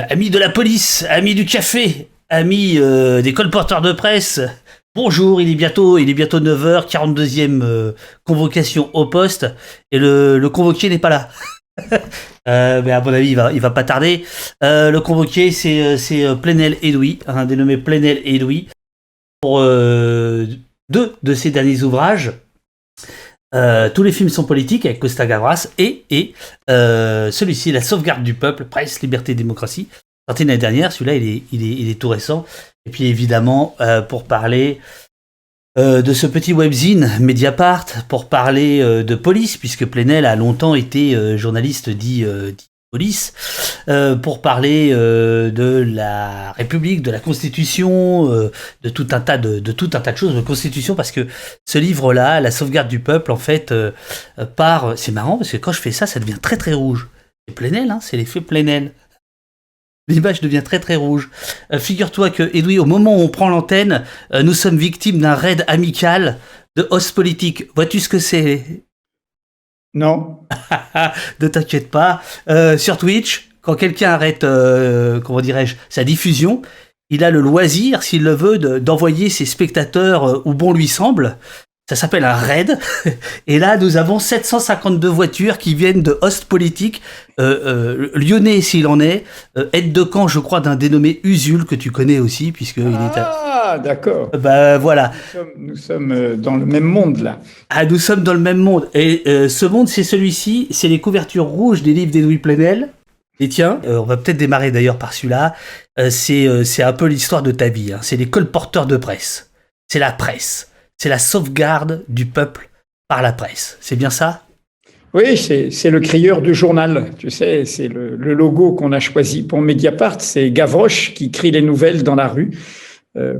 Amis de la police, amis du café, amis des colporteurs de presse, bonjour, il est bientôt 9h, 42e convocation au poste, et le convoqué n'est pas là. Mais à mon avis, il va pas tarder. Le convoqué, c'est Plenel Edoui, un dénommé Plenel Edoui, pour deux de ses derniers ouvrages. Tous les films sont politiques avec Costa Gavras et celui-ci, La sauvegarde du peuple, presse, liberté, démocratie, sorti l'année dernière. Celui-là, il est tout récent. Et puis évidemment, pour parler de ce petit webzine Mediapart, pour parler de police, puisque Plenel a longtemps été journaliste dit police, pour parler de la République, de la Constitution, de tout un tas de choses de Constitution, parce que ce livre-là, La sauvegarde du peuple, en fait, c'est marrant, parce que quand je fais ça, ça devient très très rouge. C'est Plenel, hein, c'est l'effet Plenel. L'image devient très très rouge. Figure-toi que, Edoui, au moment où on prend l'antenne, nous sommes victimes d'un raid amical de host politique. Vois-tu ce que c'est ? Non. Ne t'inquiète pas. Sur Twitch, quand quelqu'un arrête, comment dirais-je, sa diffusion, il a le loisir, s'il le veut, d'envoyer ses spectateurs où bon lui semble. Ça s'appelle un raid. Et là, nous avons 752 voitures qui viennent de host politique, lyonnais s'il en est, aide de camp, je crois, d'un dénommé Usul, que tu connais aussi, puisqu'il est... Ah, d'accord. Bah voilà. Nous sommes dans le même monde, là. Ah, nous sommes dans le même monde. Et ce monde, c'est celui-ci, c'est les couvertures rouges des livres d'Edoui Plenel. Et tiens, on va peut-être démarrer d'ailleurs par celui-là. C'est un peu l'histoire de ta vie. Hein. C'est les colporteurs de presse. C'est la presse. C'est la sauvegarde du peuple par la presse. C'est bien ça ? Oui, c'est le crieur de journal. Tu sais, c'est le logo qu'on a choisi pour Mediapart. C'est Gavroche qui crie les nouvelles dans la rue.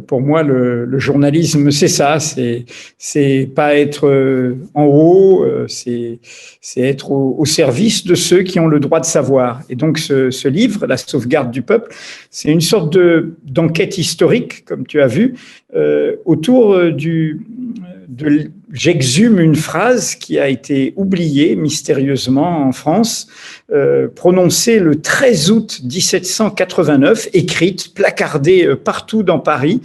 Pour moi, le journalisme, c'est ça. C'est pas être en haut, c'est être au service de ceux qui ont le droit de savoir. Et donc, ce livre, La sauvegarde du peuple, c'est une sorte d'enquête historique, comme tu as vu, autour j'exhume une phrase qui a été oubliée mystérieusement en France, prononcée le 13 août 1789, écrite, placardée partout dans Paris,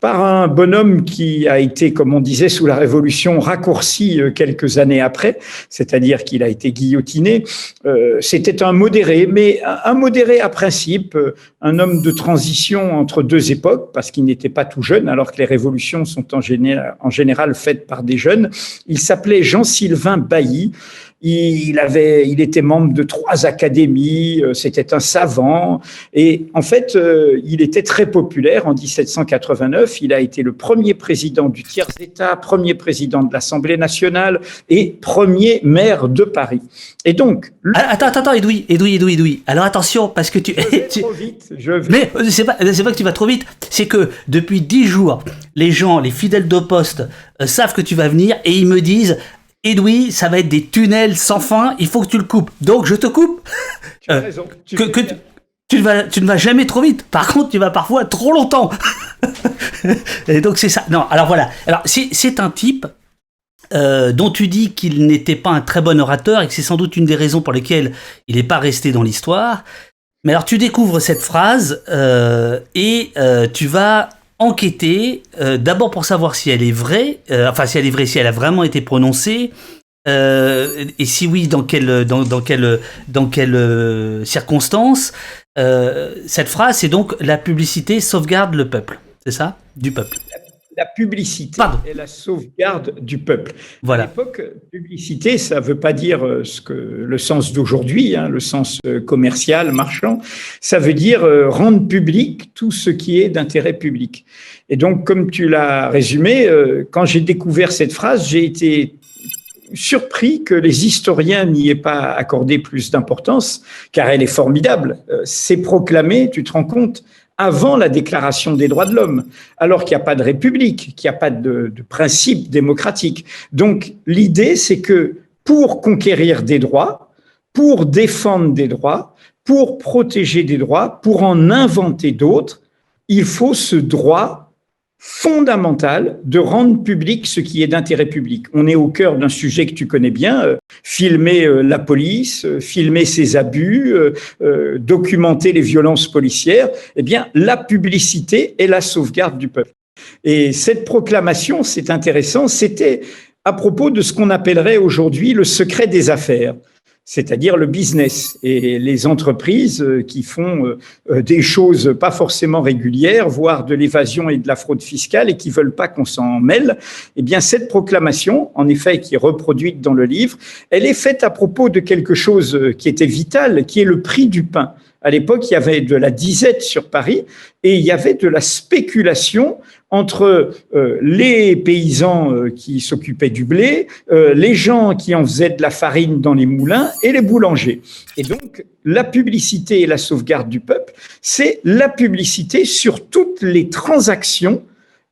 par un bonhomme qui a été, comme on disait sous la Révolution, raccourci quelques années après, c'est-à-dire qu'il a été guillotiné. C'était un modéré, mais un modéré à principe, un homme de transition entre deux époques, parce qu'il n'était pas tout jeune, alors que les révolutions sont en général faites par des jeunes. Il s'appelait Jean-Sylvain Bailly. Il était membre de 3 académies, c'était un savant, et en fait, il était très populaire en 1789. Il a été le premier président du tiers-État, premier président de l'Assemblée nationale et premier maire de Paris. Et donc... Attends, Edoui. Alors attention, parce que trop vite, Mais c'est pas que tu vas trop vite, c'est que depuis 10 jours, les fidèles de poste, savent que tu vas venir et ils me disent... Edoui, ça va être des tunnels sans fin, il faut que tu le coupes. Donc je te coupe. Tu as raison. Tu ne vas jamais trop vite. Par contre, tu vas parfois trop longtemps. Et donc c'est ça. Non, alors voilà. Alors c'est un type dont tu dis qu'il n'était pas un très bon orateur et que c'est sans doute une des raisons pour lesquelles il n'est pas resté dans l'histoire. Mais alors tu découvres cette phrase et tu vas enquêter, d'abord pour savoir si elle est vraie, si elle a vraiment été prononcée, et si oui, dans quelles circonstances. Cette phrase, c'est donc la publicité sauvegarde le peuple, c'est ça ? Du peuple. La publicité est la sauvegarde du peuple. Voilà. À l'époque, publicité, ça ne veut pas dire le sens d'aujourd'hui, hein, le sens commercial, marchand. Ça veut dire rendre public tout ce qui est d'intérêt public. Et donc, comme tu l'as résumé, quand j'ai découvert cette phrase, j'ai été surpris que les historiens n'y aient pas accordé plus d'importance, car elle est formidable. C'est proclamé, tu te rends compte, avant la Déclaration des droits de l'homme, alors qu'il n'y a pas de république, qu'il n'y a pas de principe démocratique. Donc, l'idée, c'est que pour conquérir des droits, pour défendre des droits, pour protéger des droits, pour en inventer d'autres, il faut ce droit fondamental de rendre public ce qui est d'intérêt public. On est au cœur d'un sujet que tu connais bien, filmer la police, filmer ses abus, documenter les violences policières. Eh bien, la publicité est la sauvegarde du peuple. Et cette proclamation, c'est intéressant, c'était à propos de ce qu'on appellerait aujourd'hui le secret des affaires, c'est-à-dire le business et les entreprises qui font des choses pas forcément régulières, voire de l'évasion et de la fraude fiscale et qui veulent pas qu'on s'en mêle. Eh bien, cette proclamation, en effet, qui est reproduite dans le livre, elle est faite à propos de quelque chose qui était vital, qui est le prix du pain. À l'époque, il y avait de la disette sur Paris et il y avait de la spéculation entre les paysans qui s'occupaient du blé, les gens qui en faisaient de la farine dans les moulins et les boulangers. Et donc, la publicité et la sauvegarde du peuple, c'est la publicité sur toutes les transactions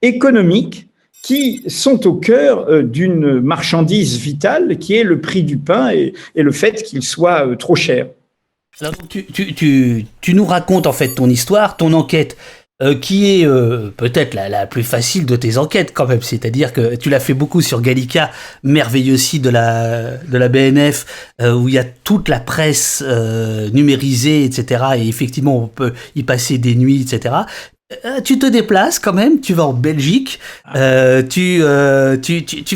économiques qui sont au cœur d'une marchandise vitale qui est le prix du pain et le fait qu'il soit trop cher. Alors, tu nous racontes en fait ton histoire, ton enquête, qui est peut-être la plus facile de tes enquêtes quand même. C'est-à-dire que tu l'as fait beaucoup sur Gallica, merveilleux site de la BNF, où il y a toute la presse numérisée, etc. Et effectivement, on peut y passer des nuits, etc. Tu te déplaces quand même, tu vas en Belgique, tu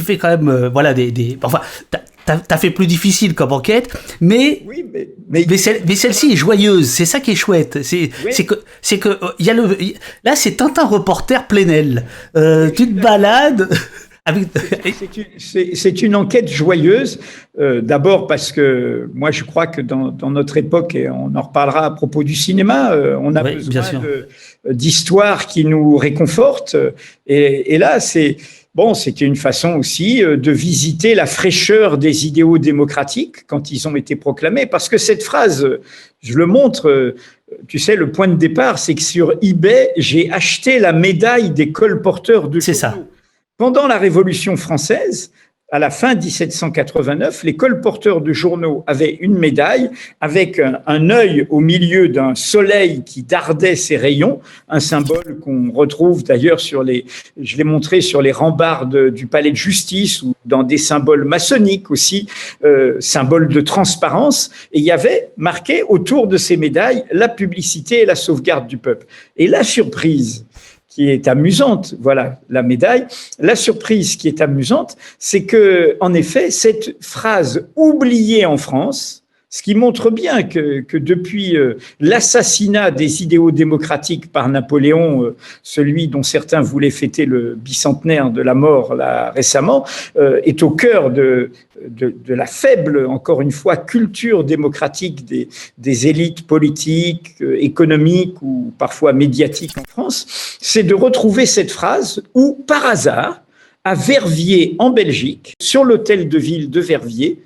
fais quand même, voilà, enfin, t'as fait plus difficile comme enquête, mais oui, mais celle-ci est joyeuse, c'est ça qui est chouette. C'est que il y a là c'est Tintin reporter plein aile. Tu te balades. C'est une enquête joyeuse, d'abord parce que moi je crois que dans notre époque, et on en reparlera à propos du cinéma, on a besoin d'histoires qui nous réconfortent, et là c'était une façon aussi de visiter la fraîcheur des idéaux démocratiques quand ils ont été proclamés, parce que cette phrase, je le montre, tu sais, le point de départ, c'est que sur eBay, j'ai acheté la médaille des colporteurs de journaux. C'est ça. Pendant la Révolution française, à la fin 1789, les colporteurs de journaux avaient une médaille avec un œil au milieu d'un soleil qui dardait ses rayons, un symbole qu'on retrouve d'ailleurs je l'ai montré sur les rambardes du palais de justice ou dans des symboles maçonniques aussi, symboles de transparence. Et il y avait marqué autour de ces médailles la publicité et la sauvegarde du peuple. Et la surprise qui est amusante, voilà la médaille. La surprise qui est amusante, c'est que, en effet, cette phrase oubliée en France, ce qui montre bien que depuis l'assassinat des idéaux démocratiques par Napoléon, celui dont certains voulaient fêter le bicentenaire de la mort là récemment, est au cœur de la faible, encore une fois, culture démocratique des élites politiques, économiques ou parfois médiatiques en France, c'est de retrouver cette phrase où, par hasard, à Verviers, en Belgique, sur l'hôtel de ville de Verviers,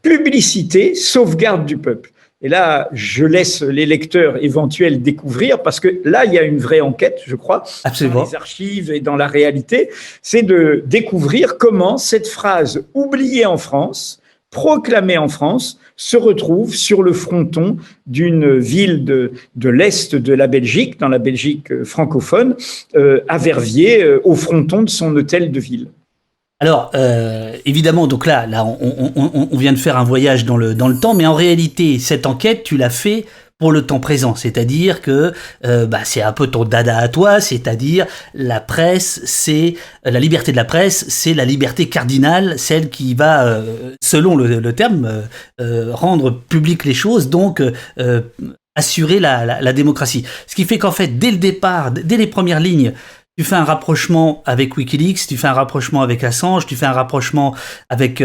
publicité, sauvegarde du peuple. Et là, je laisse les lecteurs éventuels découvrir, parce que là, il y a une vraie enquête, je crois, absolument, dans les archives et dans la réalité, c'est de découvrir comment cette phrase oubliée en France, proclamée en France, se retrouve sur le fronton d'une ville de l'Est de la Belgique, dans la Belgique francophone, à Verviers, au fronton de son hôtel de ville. Alors, évidemment, donc là, on vient de faire un voyage dans le temps, mais en réalité, cette enquête, tu l'as fait pour le temps présent, c'est-à-dire que c'est un peu ton dada à toi, c'est-à-dire la presse, c'est la liberté de la presse, c'est la liberté cardinale, celle qui va, selon le terme, rendre publiques les choses, donc assurer la démocratie. Ce qui fait qu'en fait, dès le départ, dès les premières lignes, tu fais un rapprochement avec Wikileaks, tu fais un rapprochement avec Assange, tu fais un rapprochement avec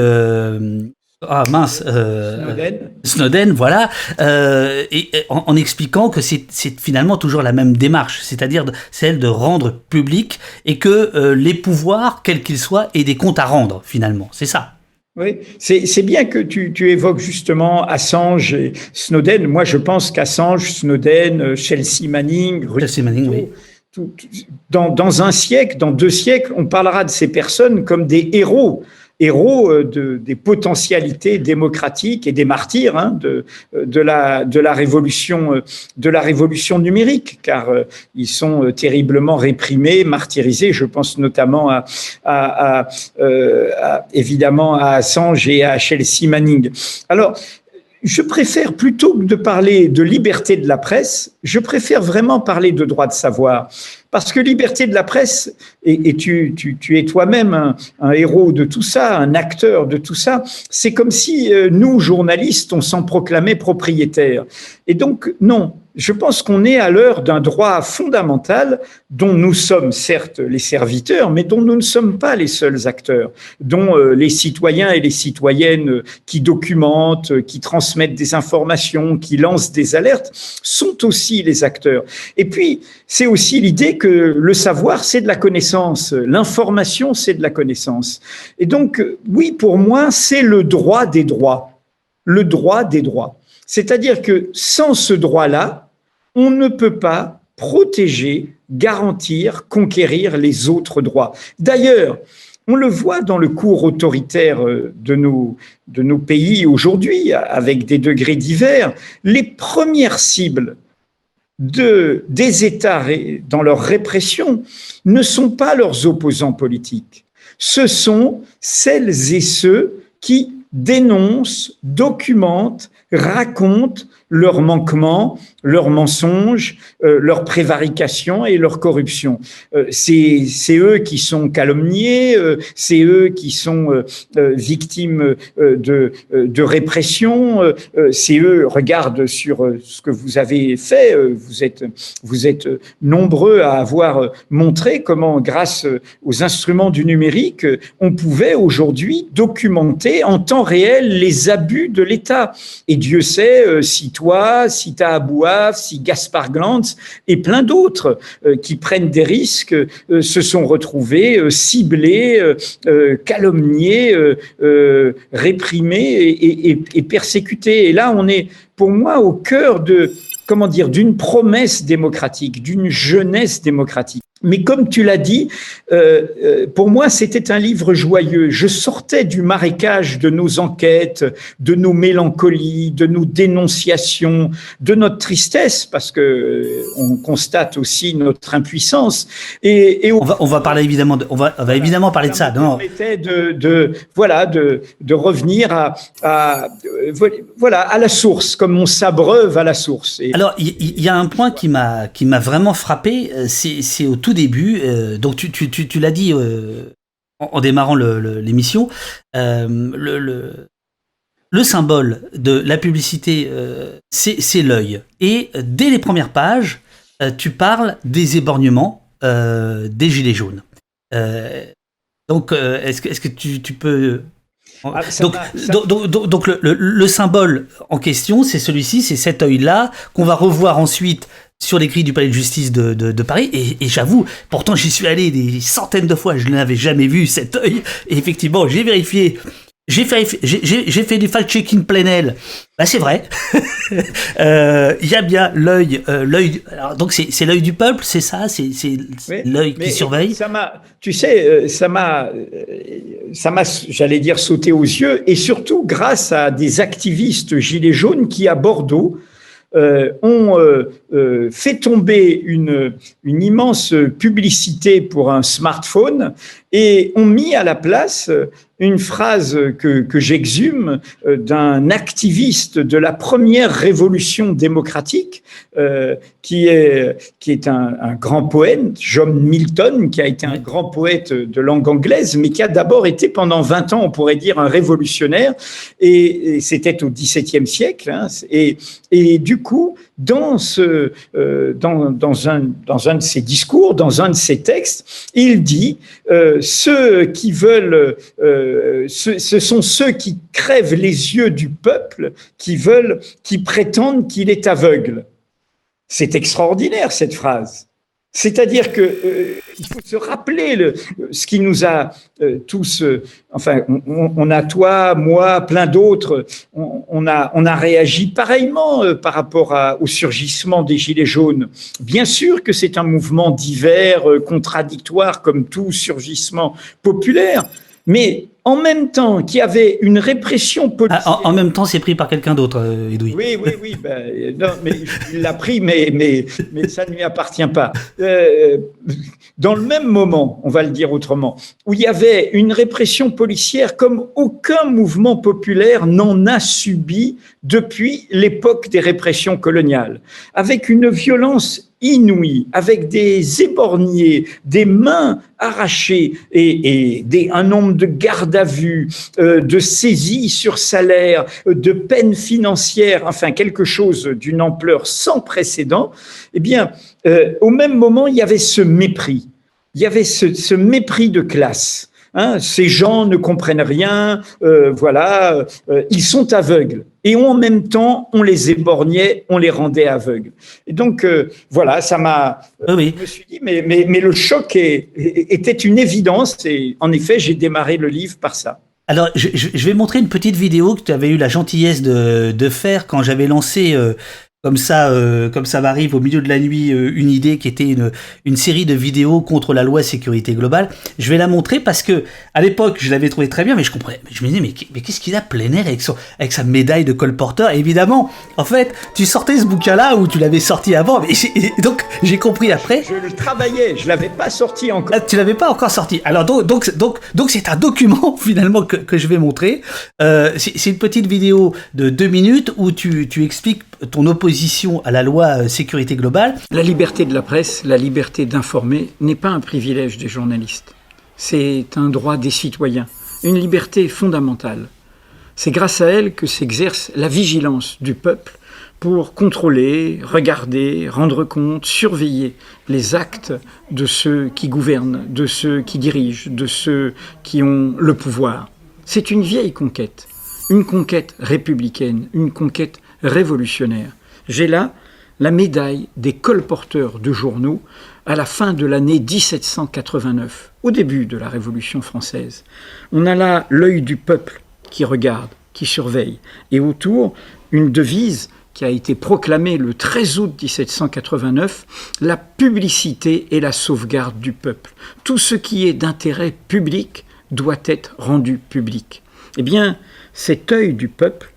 Snowden, voilà, et en expliquant que c'est finalement toujours la même démarche, c'est-à-dire celle de rendre public et que les pouvoirs, quels qu'ils soient, aient des comptes à rendre finalement, c'est ça. Oui, c'est bien que tu évoques justement Assange et Snowden. Moi, je pense qu'Assange, Snowden, Chelsea Manning, oui. Dans un siècle, dans 2 siècles, on parlera de ces personnes comme des héros. héros des potentialités démocratiques et des martyrs de la révolution numérique, car ils sont terriblement réprimés, martyrisés. Je pense notamment évidemment à Assange et à Chelsea Manning. Alors, je préfère, plutôt que de parler de liberté de la presse, je préfère vraiment parler de droit de savoir. Parce que liberté de la presse, et tu es toi-même un héros de tout ça, un acteur de tout ça, c'est comme si nous, journalistes, on s'en proclamait propriétaires. Et donc, non, je pense qu'on est à l'heure d'un droit fondamental dont nous sommes certes les serviteurs, mais dont nous ne sommes pas les seuls acteurs, dont les citoyens et les citoyennes qui documentent, qui transmettent des informations, qui lancent des alertes, sont aussi les acteurs. Et puis, c'est aussi l'idée que le savoir, c'est de la connaissance, l'information, c'est de la connaissance. Et donc, oui, pour moi, c'est le droit des droits, le droit des droits. C'est-à-dire que sans ce droit-là, on ne peut pas protéger, garantir, conquérir les autres droits. D'ailleurs, on le voit dans le cours autoritaire de nos pays aujourd'hui, avec des degrés divers, les premières cibles des États dans leur répression ne sont pas leurs opposants politiques. Ce sont celles et ceux qui dénoncent, documentent, racontent leurs manquements, leurs mensonges, leurs prévarications et leur corruption. C'est eux qui sont calomniés, c'est eux qui sont victimes de répression, c'est eux, regarde sur ce que vous avez fait, vous êtes nombreux à avoir montré comment, grâce aux instruments du numérique, on pouvait aujourd'hui documenter en temps réel les abus de l'État. Et Dieu sait si toi, si Taha Bouaf, si Gaspard Glantz et plein d'autres qui prennent des risques se sont retrouvés ciblés, calomniés, réprimés et persécutés. Et là, on est, pour moi, au cœur d'une promesse démocratique, d'une jeunesse démocratique. Mais comme tu l'as dit, pour moi, c'était un livre joyeux. Je sortais du marécage de nos enquêtes, de nos mélancolies, de nos dénonciations, de notre tristesse, parce que on constate aussi notre impuissance. Et on va parler évidemment, on va évidemment parler de ça. Non. Permettait de revenir à la source, comme on s'abreuve à la source. Alors, il y a un point qui m'a vraiment frappé, c'est au tout début, donc tu l'as dit en démarrant l'émission, le symbole de la publicité, c'est l'œil. Et dès les premières pages, tu parles des éborgnements des Gilets jaunes. Donc, est-ce que tu peux... Donc le symbole en question, c'est celui-ci, c'est cet œil-là, qu'on va revoir ensuite sur les grilles du palais de justice de Paris, et j'avoue, pourtant j'y suis allé des centaines de fois, je n'avais jamais vu cet œil, et effectivement j'ai vérifié, j'ai fait du fact-checking plein aile, bah c'est vrai, il y a bien l'œil, donc c'est l'œil du peuple, c'est ça, c'est l'œil qui surveille. Ça m'a, j'allais dire, sauté aux yeux, et surtout grâce à des activistes gilets jaunes qui, à Bordeaux, ont fait tomber une immense publicité pour un smartphone et ont mis à la place une phrase que j'exhume d'un activiste de la première révolution démocratique, qui est un grand poète, John Milton, qui a été un grand poète de langue anglaise, mais qui a d'abord été pendant 20 ans, on pourrait dire, un révolutionnaire, et c'était au XVIIe siècle, hein, et du coup, dans un de ses discours, dans un de ses textes, il dit ceux qui veulent, ce sont ceux qui crèvent les yeux du peuple, qui prétendent qu'il est aveugle. C'est extraordinaire cette phrase. C'est-à-dire que il faut se rappeler ce qui nous a tous, enfin, on a toi, moi, plein d'autres, on a réagi pareillement par rapport au surgissement des Gilets jaunes. Bien sûr que c'est un mouvement divers, contradictoire, comme tout surgissement populaire, mais en même temps qu'il y avait une répression policière. Ah, en même temps, c'est pris par quelqu'un d'autre, Edoui. Oui. Non, mais il l'a pris, mais ça ne lui appartient pas. Dans le même moment, on va le dire autrement, où il y avait une répression policière comme aucun mouvement populaire n'en a subi depuis l'époque des répressions coloniales, avec une violence inouïe, avec des éborgnés, des mains arrachées et un nombre de gardes à vue, de saisies sur salaire, de peines financières, enfin quelque chose d'une ampleur sans précédent. Eh bien, au même moment, il y avait ce mépris. Il y avait ce mépris de classe. Ces gens ne comprennent rien, ils sont aveugles. Et en même temps, on les éborgnait, on les rendait aveugles. Et donc, ça m'a... Oui. Je me suis dit, mais le choc était une évidence. Et en effet, j'ai démarré le livre par ça. Alors, je vais montrer une petite vidéo que tu avais eu la gentillesse de faire quand j'avais lancé... comme ça m'arrive au milieu de la nuit, une idée qui était une série de vidéos contre la loi sécurité globale. Je vais la montrer parce que à l'époque, je l'avais trouvé très bien, mais je comprenais. Je me disais, mais qu'est-ce qu'il a plein air avec sa médaille de colporteur? Et évidemment, en fait, tu sortais ce bouquin-là où tu l'avais sorti avant, donc j'ai compris après. Je le travaillais, je l'avais pas sorti encore. Ah, tu l'avais pas encore sorti. Alors donc c'est un document finalement que je vais montrer. C'est une petite vidéo de 2 minutes où tu expliques ton opposition à la loi sécurité globale. La liberté de la presse, la liberté d'informer n'est pas un privilège des journalistes. C'est un droit des citoyens, une liberté fondamentale. C'est grâce à elle que s'exerce la vigilance du peuple pour contrôler, regarder, rendre compte, surveiller les actes de ceux qui gouvernent, de ceux qui dirigent, de ceux qui ont le pouvoir. C'est une vieille conquête, une conquête républicaine, une conquête révolutionnaire. J'ai là la médaille des colporteurs de journaux à la fin de l'année 1789, au début de la Révolution française. On a là l'œil du peuple qui regarde, qui surveille, et autour une devise qui a été proclamée le 13 août 1789, la publicité et la sauvegarde du peuple. Tout ce qui est d'intérêt public doit être rendu public. Eh bien, cet œil du peuple,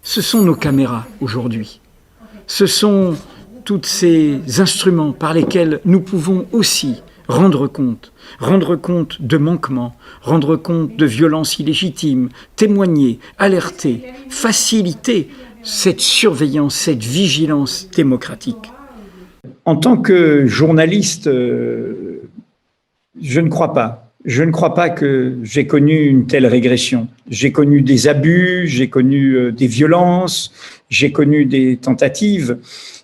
ce sont nos caméras aujourd'hui. Ce sont tous ces instruments par lesquels nous pouvons aussi rendre compte de manquements, rendre compte de violences illégitimes, témoigner, alerter, faciliter cette surveillance, cette vigilance démocratique. En tant que journaliste, je ne crois pas. Je ne crois pas que j'ai connu une telle régression. J'ai connu des abus, j'ai connu des violences, j'ai connu des tentatives,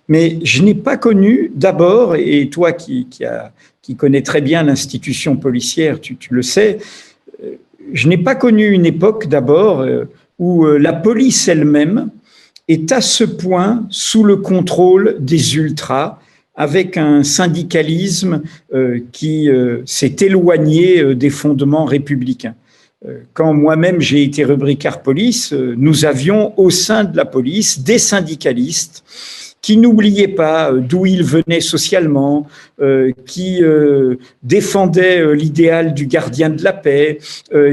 mais je n'ai pas connu d'abord, et toi qui connais très bien l'institution policière, tu le sais, je n'ai pas connu une époque d'abord où la police elle-même est à ce point sous le contrôle des ultras, avec un syndicalisme qui s'est éloigné des fondements républicains. Quand moi-même j'ai été rubricard police, nous avions au sein de la police des syndicalistes qui n'oubliaient pas d'où ils venaient socialement, qui défendaient l'idéal du gardien de la paix,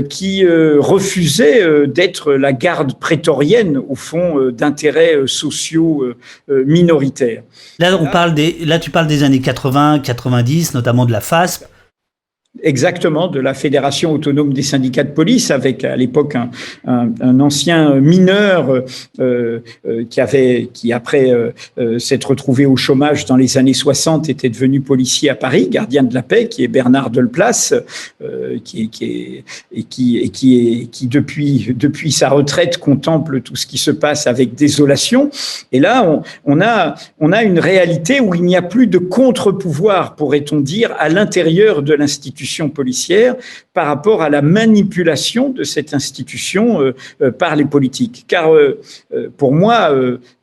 qui refusaient d'être la garde prétorienne, au fond, d'intérêts sociaux minoritaires. Là, tu parles des années 80, 90, notamment de la FASP. Exactement, de la Fédération autonome des syndicats de police, avec à l'époque un ancien mineur qui après s'être retrouvé au chômage dans les années 60 était devenu policier à Paris, gardien de la paix, qui est Bernard Delplace, qui depuis sa retraite contemple tout ce qui se passe avec désolation. Et là, on a une réalité où il n'y a plus de contre-pouvoir, pourrait-on dire, à l'intérieur de l'institution policière par rapport à la manipulation de cette institution par les politiques. Car pour moi,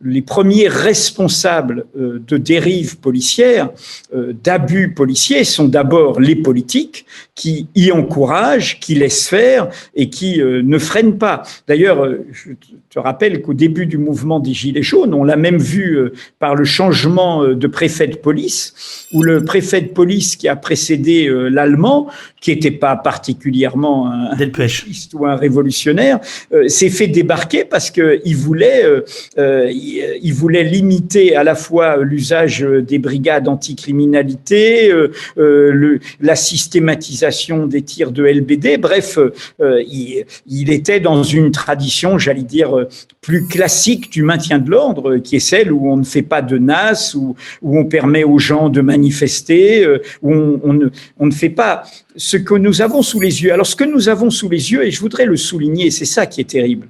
les premiers responsables de dérives policières, d'abus policiers, sont d'abord les politiques qui y encouragent, qui laissent faire et qui ne freinent pas. D'ailleurs, je te rappelle qu'au début du mouvement des Gilets jaunes, on l'a même vu par le changement de préfet de police, où le préfet de police qui a précédé l'allemand gouvernement, qui n'était pas particulièrement un anarchiste ou un révolutionnaire, s'est fait débarquer parce qu'il voulait, il voulait limiter à la fois l'usage des brigades anticriminalité, la systématisation des tirs de LBD. Bref, il était dans une tradition, j'allais dire, plus classique du maintien de l'ordre, qui est celle où on ne fait pas de NAS, où on permet aux gens de manifester, où on ne fait pas ce que nous avons sous les yeux. Alors, ce que nous avons sous les yeux, et je voudrais le souligner, c'est ça qui est terrible.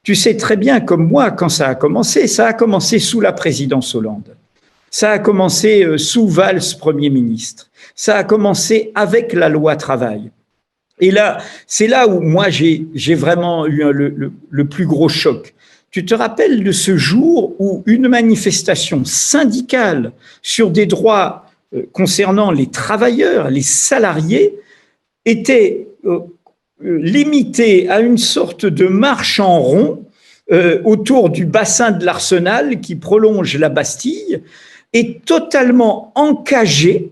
Tu sais très bien, comme moi, quand ça a commencé sous la présidence Hollande. Ça a commencé sous Valls, Premier ministre. Ça a commencé avec la loi travail. Et là, c'est là où moi, j'ai vraiment eu le plus gros choc. Tu te rappelles de ce jour où une manifestation syndicale sur des droits concernant les travailleurs, les salariés, était limitée à une sorte de marche en rond autour du bassin de l'Arsenal qui prolonge la Bastille et totalement encagée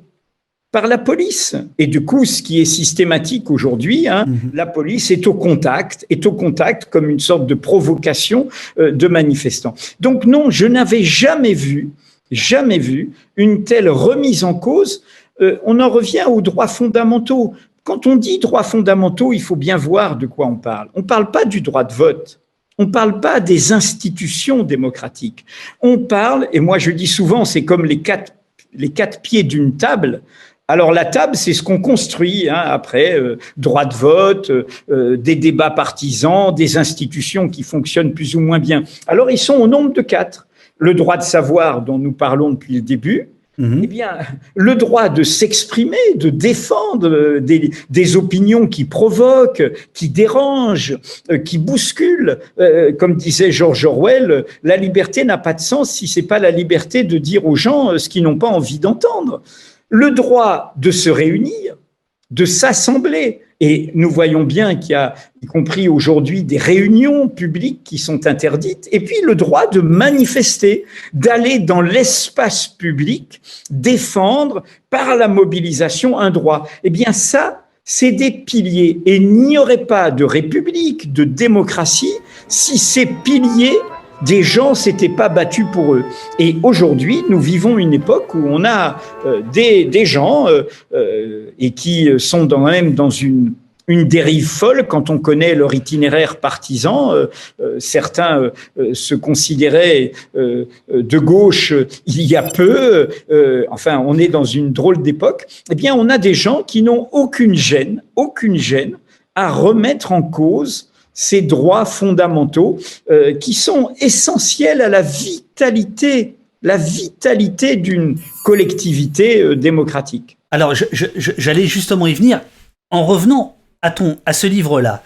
par la police. Et du coup, ce qui est systématique aujourd'hui, la police est au contact comme une sorte de provocation de manifestants. Donc non, je n'avais jamais vu une telle remise en cause. On en revient aux droits fondamentaux. Quand on dit droits fondamentaux, il faut bien voir de quoi on parle. On ne parle pas du droit de vote. On ne parle pas des institutions démocratiques. On parle, et moi je dis souvent, c'est comme les quatre pieds d'une table. Alors la table, c'est ce qu'on construit après, droit de vote, des débats partisans, des institutions qui fonctionnent plus ou moins bien. Alors ils sont au nombre de 4. Le droit de savoir dont nous parlons depuis le début, eh bien, le droit de s'exprimer, de défendre des opinions qui provoquent, qui dérangent, qui bousculent. Comme disait George Orwell, la liberté n'a pas de sens si c'est pas la liberté de dire aux gens ce qu'ils n'ont pas envie d'entendre. Le droit de se réunir, de s'assembler. Et nous voyons bien qu'il y a, y compris aujourd'hui, des réunions publiques qui sont interdites. Et puis le droit de manifester, d'aller dans l'espace public, défendre par la mobilisation un droit. Eh bien ça, c'est des piliers. Et il n'y aurait pas de république, de démocratie, si ces piliers des gens s'étaient pas battus pour eux. Et aujourd'hui, nous vivons une époque où on a des gens et qui sont même dans une dérive folle quand on connaît leur itinéraire partisan. Certains se considéraient de gauche il y a peu. Enfin, on est dans une drôle d'époque. Eh bien, on a des gens qui n'ont aucune gêne à remettre en cause ces droits fondamentaux qui sont essentiels à la vitalité d'une collectivité démocratique. Alors, j'allais justement y venir en revenant à ce livre-là,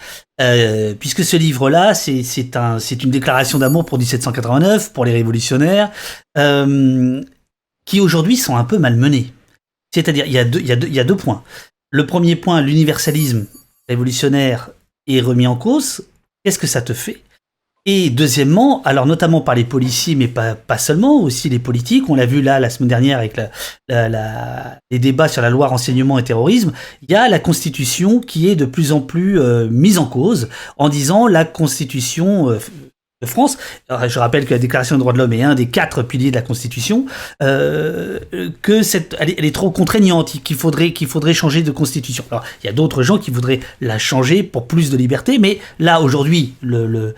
puisque ce livre-là, c'est une déclaration d'amour pour 1789, pour les révolutionnaires, qui aujourd'hui sont un peu malmenés. C'est-à-dire, il y a deux points. Le premier point, l'universalisme révolutionnaire est remis en cause. Qu'est-ce que ça te fait? Et deuxièmement, alors notamment par les policiers, mais pas seulement, aussi les politiques, on l'a vu là la semaine dernière avec les débats sur la loi renseignement et terrorisme, il y a la Constitution qui est de plus en plus mise en cause en disant la Constitution de France, alors, je rappelle que la Déclaration des droits de l'homme est un des 4 piliers de la Constitution, elle est trop contraignante, qu'il faudrait changer de Constitution. Alors, il y a d'autres gens qui voudraient la changer pour plus de liberté, mais là, aujourd'hui, le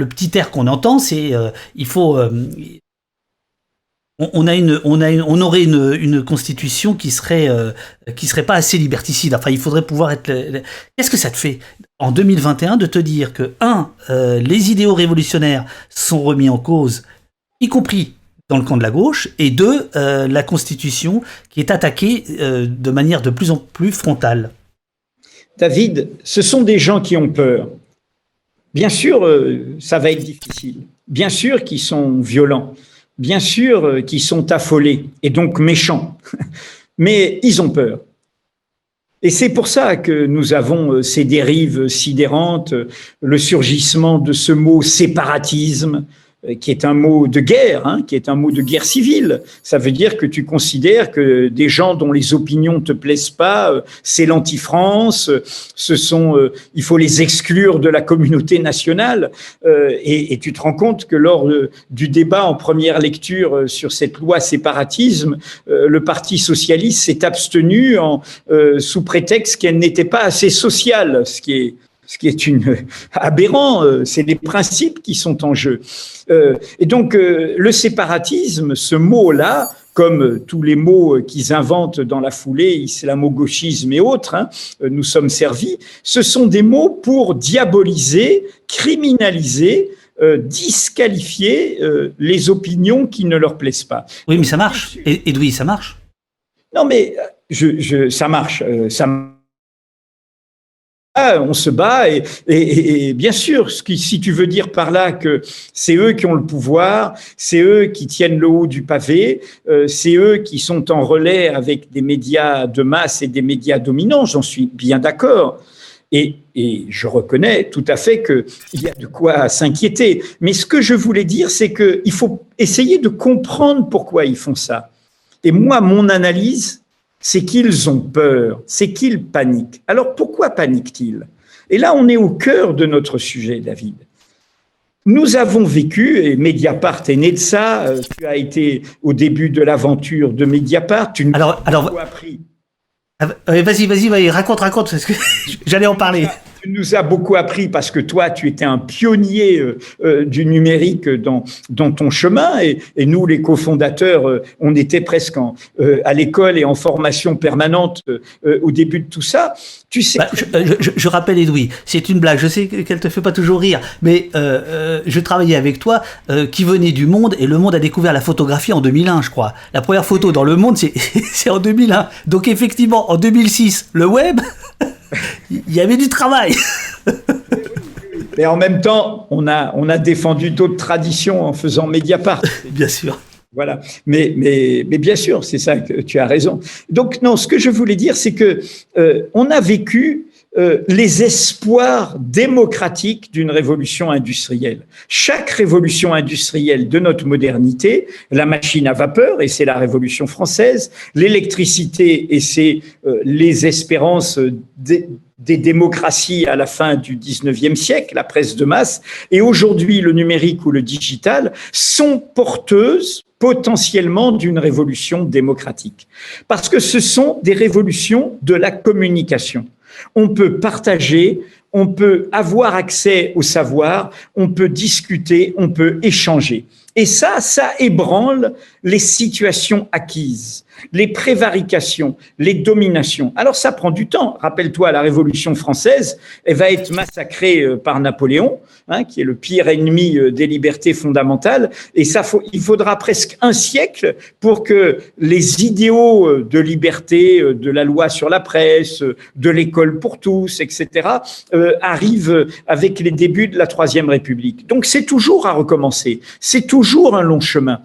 petit air qu'on entend, c'est il faut... on aurait une constitution qui serait pas assez liberticide. Enfin, il faudrait pouvoir être. Qu'est-ce que ça te fait en 2021 de te dire que les idéaux révolutionnaires sont remis en cause, y compris dans le camp de la gauche, et 2, la constitution qui est attaquée de manière de plus en plus frontale. David, ce sont des gens qui ont peur. Bien sûr, ça va être difficile. Bien sûr qu'ils sont violents. Bien sûr qu'ils sont affolés et donc méchants, mais ils ont peur. Et c'est pour ça que nous avons ces dérives sidérantes, le surgissement de ce mot séparatisme, qui est un mot de guerre, hein, qui est un mot de guerre civile. Ça veut dire que tu considères que des gens dont les opinions te plaisent pas, c'est l'anti-France, il faut les exclure de la communauté nationale. Et tu te rends compte que lors du débat en première lecture sur cette loi séparatisme, le Parti socialiste s'est abstenu sous prétexte qu'elle n'était pas assez sociale, ce qui est aberrant, c'est les principes qui sont en jeu. Et donc, le séparatisme, ce mot-là, comme tous les mots qu'ils inventent dans la foulée, islamo-gauchisme et autres, hein, nous sommes servis, ce sont des mots pour diaboliser, criminaliser, disqualifier les opinions qui ne leur plaisent pas. Oui, mais ça marche. Edoui, ça marche. Non, mais ça marche. On se bat et bien sûr, si tu veux dire par là que c'est eux qui ont le pouvoir, c'est eux qui tiennent le haut du pavé, c'est eux qui sont en relais avec des médias de masse et des médias dominants, j'en suis bien d'accord. Et je reconnais tout à fait qu'il y a de quoi s'inquiéter. Mais ce que je voulais dire, c'est qu'il faut essayer de comprendre pourquoi ils font ça. Et moi, mon analyse, c'est qu'ils ont peur, c'est qu'ils paniquent. Alors pourquoi paniquent-ils? Et là, on est au cœur de notre sujet, David. Nous avons vécu, et Mediapart est né de ça, tu as été au début de l'aventure de Mediapart, tu nous as beaucoup appris. Vas-y, raconte, parce que j'allais en parler. Tu nous as beaucoup appris parce que toi, tu étais un pionnier du numérique dans ton chemin et nous, les cofondateurs, on était presque à l'école et en formation permanente au début de tout ça. Tu sais. Je rappelle, Edoui, c'est une blague. Je sais qu'elle te fait pas toujours rire, mais je travaillais avec toi, qui venait du Monde, et le Monde a découvert la photographie en 2001, je crois. La première photo dans le Monde, c'est en 2001. Donc effectivement, en 2006, le web. Il y avait du travail. Mais en même temps, on a défendu d'autres traditions en faisant Mediapart. Bien sûr. Voilà. Mais bien sûr, c'est ça que tu as raison. Donc, non, ce que je voulais dire, c'est que on a vécu les espoirs démocratiques d'une révolution industrielle. Chaque révolution industrielle de notre modernité, la machine à vapeur, et c'est la Révolution française, l'électricité, et c'est les espérances des démocraties à la fin du 19e siècle, la presse de masse, et aujourd'hui le numérique ou le digital, sont porteuses potentiellement d'une révolution démocratique. Parce que ce sont des révolutions de la communication. On peut partager, on peut avoir accès au savoir, on peut discuter, on peut échanger. Et ça ébranle les situations acquises, les prévarications, les dominations. Alors ça prend du temps. Rappelle-toi, la Révolution française, elle va être massacrée par Napoléon, hein, qui est le pire ennemi des libertés fondamentales. Et il faudra presque un siècle pour que les idéaux de liberté, de la loi sur la presse, de l'école pour tous, etc., arrivent avec les débuts de la Troisième République. Donc c'est toujours à recommencer. C'est toujours un long chemin.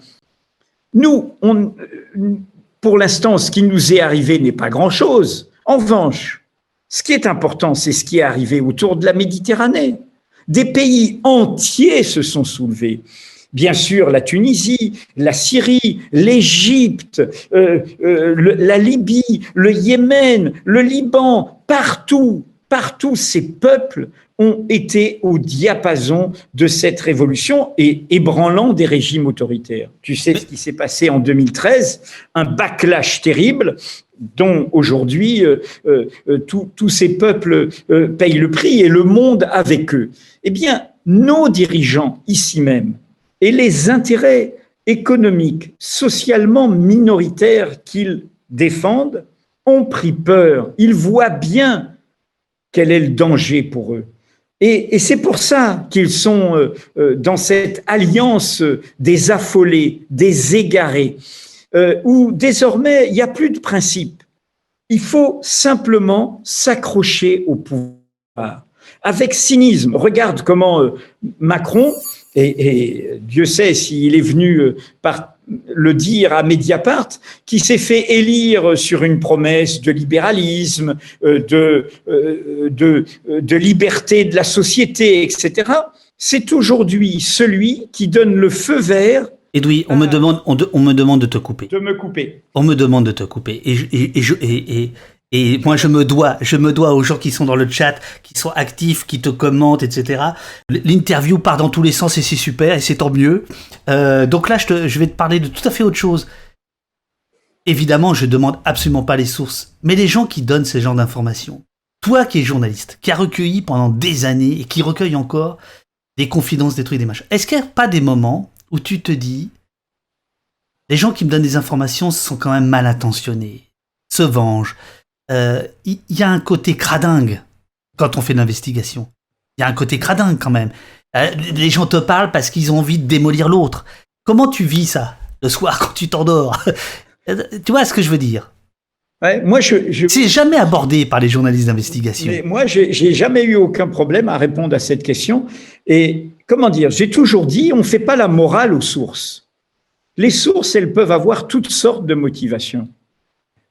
Nous, pour l'instant, ce qui nous est arrivé n'est pas grand-chose. En revanche, ce qui est important, c'est ce qui est arrivé autour de la Méditerranée. Des pays entiers se sont soulevés. Bien sûr, la Tunisie, la Syrie, l'Égypte, la Libye, le Yémen, le Liban, partout ces peuples ont été au diapason de cette révolution et ébranlant des régimes autoritaires. Tu sais ce qui s'est passé en 2013, un backlash terrible dont aujourd'hui tous ces peuples payent le prix et le monde avec eux. Eh bien, nos dirigeants ici même et les intérêts économiques, socialement minoritaires qu'ils défendent ont pris peur. Ils voient bien quel est le danger pour eux. Et c'est pour ça qu'ils sont dans cette alliance des affolés, des égarés, où désormais il n'y a plus de principe. Il faut simplement s'accrocher au pouvoir. Avec cynisme, regarde comment Macron, et Dieu sait s'il est venu par le dire à Mediapart, qui s'est fait élire sur une promesse de libéralisme, de liberté de la société, etc. c'est aujourd'hui celui qui donne le feu vert. Edoui, on me demande de te couper. De me couper. On me demande de te couper. Et moi, je me dois aux gens qui sont dans le chat, qui sont actifs, qui te commentent, etc. L'interview part dans tous les sens et c'est super, et c'est tant mieux. Donc là, je vais te parler de tout à fait autre chose. Évidemment, je demande absolument pas les sources, mais les gens qui donnent ces genres d'informations. Toi qui es journaliste, qui a recueilli pendant des années et qui recueille encore des confidences, des trucs, des machins. Est-ce qu'il n'y a pas des moments où tu te dis, les gens qui me donnent des informations sont quand même mal intentionnés, se vengent. Il y a un côté cradingue quand on fait de l'investigation. Il y a un côté cradingue quand même. Les gens te parlent parce qu'ils ont envie de démolir l'autre. Comment tu vis ça le soir quand tu t'endors? Tu vois ce que je veux dire? Ouais, moi, c'est jamais abordé par les journalistes d'investigation. Mais moi, j'ai jamais eu aucun problème à répondre à cette question. Et comment dire, j'ai toujours dit, on ne fait pas la morale aux sources. Les sources, elles peuvent avoir toutes sortes de motivations.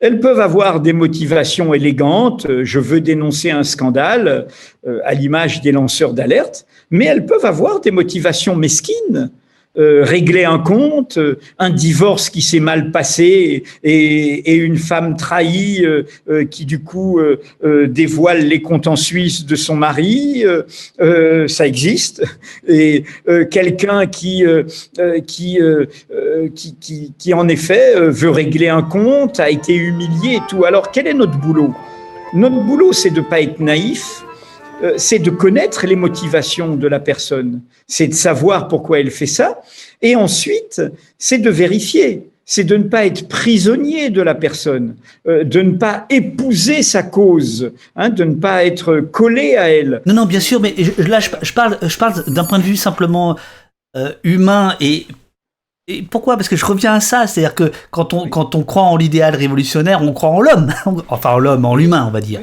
Elles peuvent avoir des motivations élégantes, je veux dénoncer un scandale, à l'image des lanceurs d'alerte, mais elles peuvent avoir des motivations mesquines. Régler un compte, un divorce qui s'est mal passé et une femme trahie qui du coup dévoile les comptes en Suisse de son mari, ça existe. Et quelqu'un qui en effet veut régler un compte, a été humilié et tout. Alors quel est notre boulot? Notre boulot, c'est de pas être naïf. C'est de connaître les motivations de la personne, c'est de savoir pourquoi elle fait ça, et ensuite, c'est de vérifier, c'est de ne pas être prisonnier de la personne, de ne pas épouser sa cause, de ne pas être collé à elle. Non, bien sûr, mais là, je parle d'un point de vue simplement humain et pourquoi? Parce que je reviens à ça, c'est-à-dire que quand on croit en l'idéal révolutionnaire, on croit en l'homme, enfin en l'humain, on va dire.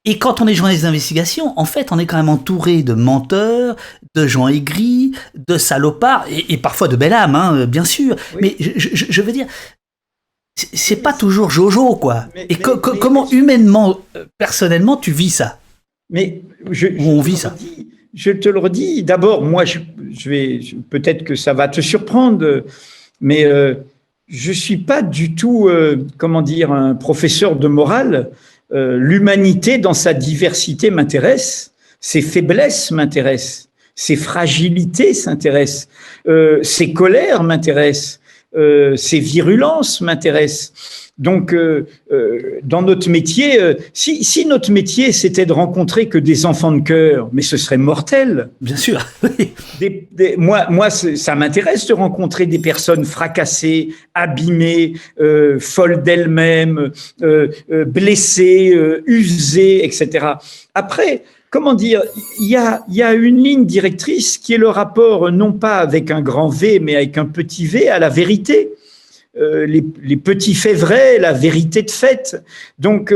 Et quand on est journaliste d'investigation, en fait, on est quand même entouré de menteurs, de gens aigris, de salopards, et parfois de belles âmes, bien sûr. Oui. Mais je veux dire, c'est pas toujours Jojo, quoi. Comment humainement, personnellement, tu vis ça? On vit ça. Je te le redis. D'abord, moi, peut-être que ça va te surprendre, mais je suis pas du tout, un professeur de morale. L'humanité dans sa diversité m'intéresse, ses faiblesses m'intéressent, ses fragilités s'intéressent, ses colères m'intéressent, ses virulences m'intéressent. Donc, dans notre métier, si notre métier c'était de rencontrer que des enfants de cœur, mais ce serait mortel. Bien sûr. Moi, ça m'intéresse de rencontrer des personnes fracassées, abîmées, folles d'elles-mêmes, blessées, usées, etc. Après, comment dire, il y a une ligne directrice qui est le rapport non pas avec un grand V, mais avec un petit v à la vérité. Les petits faits vrais, la vérité de fait. Donc,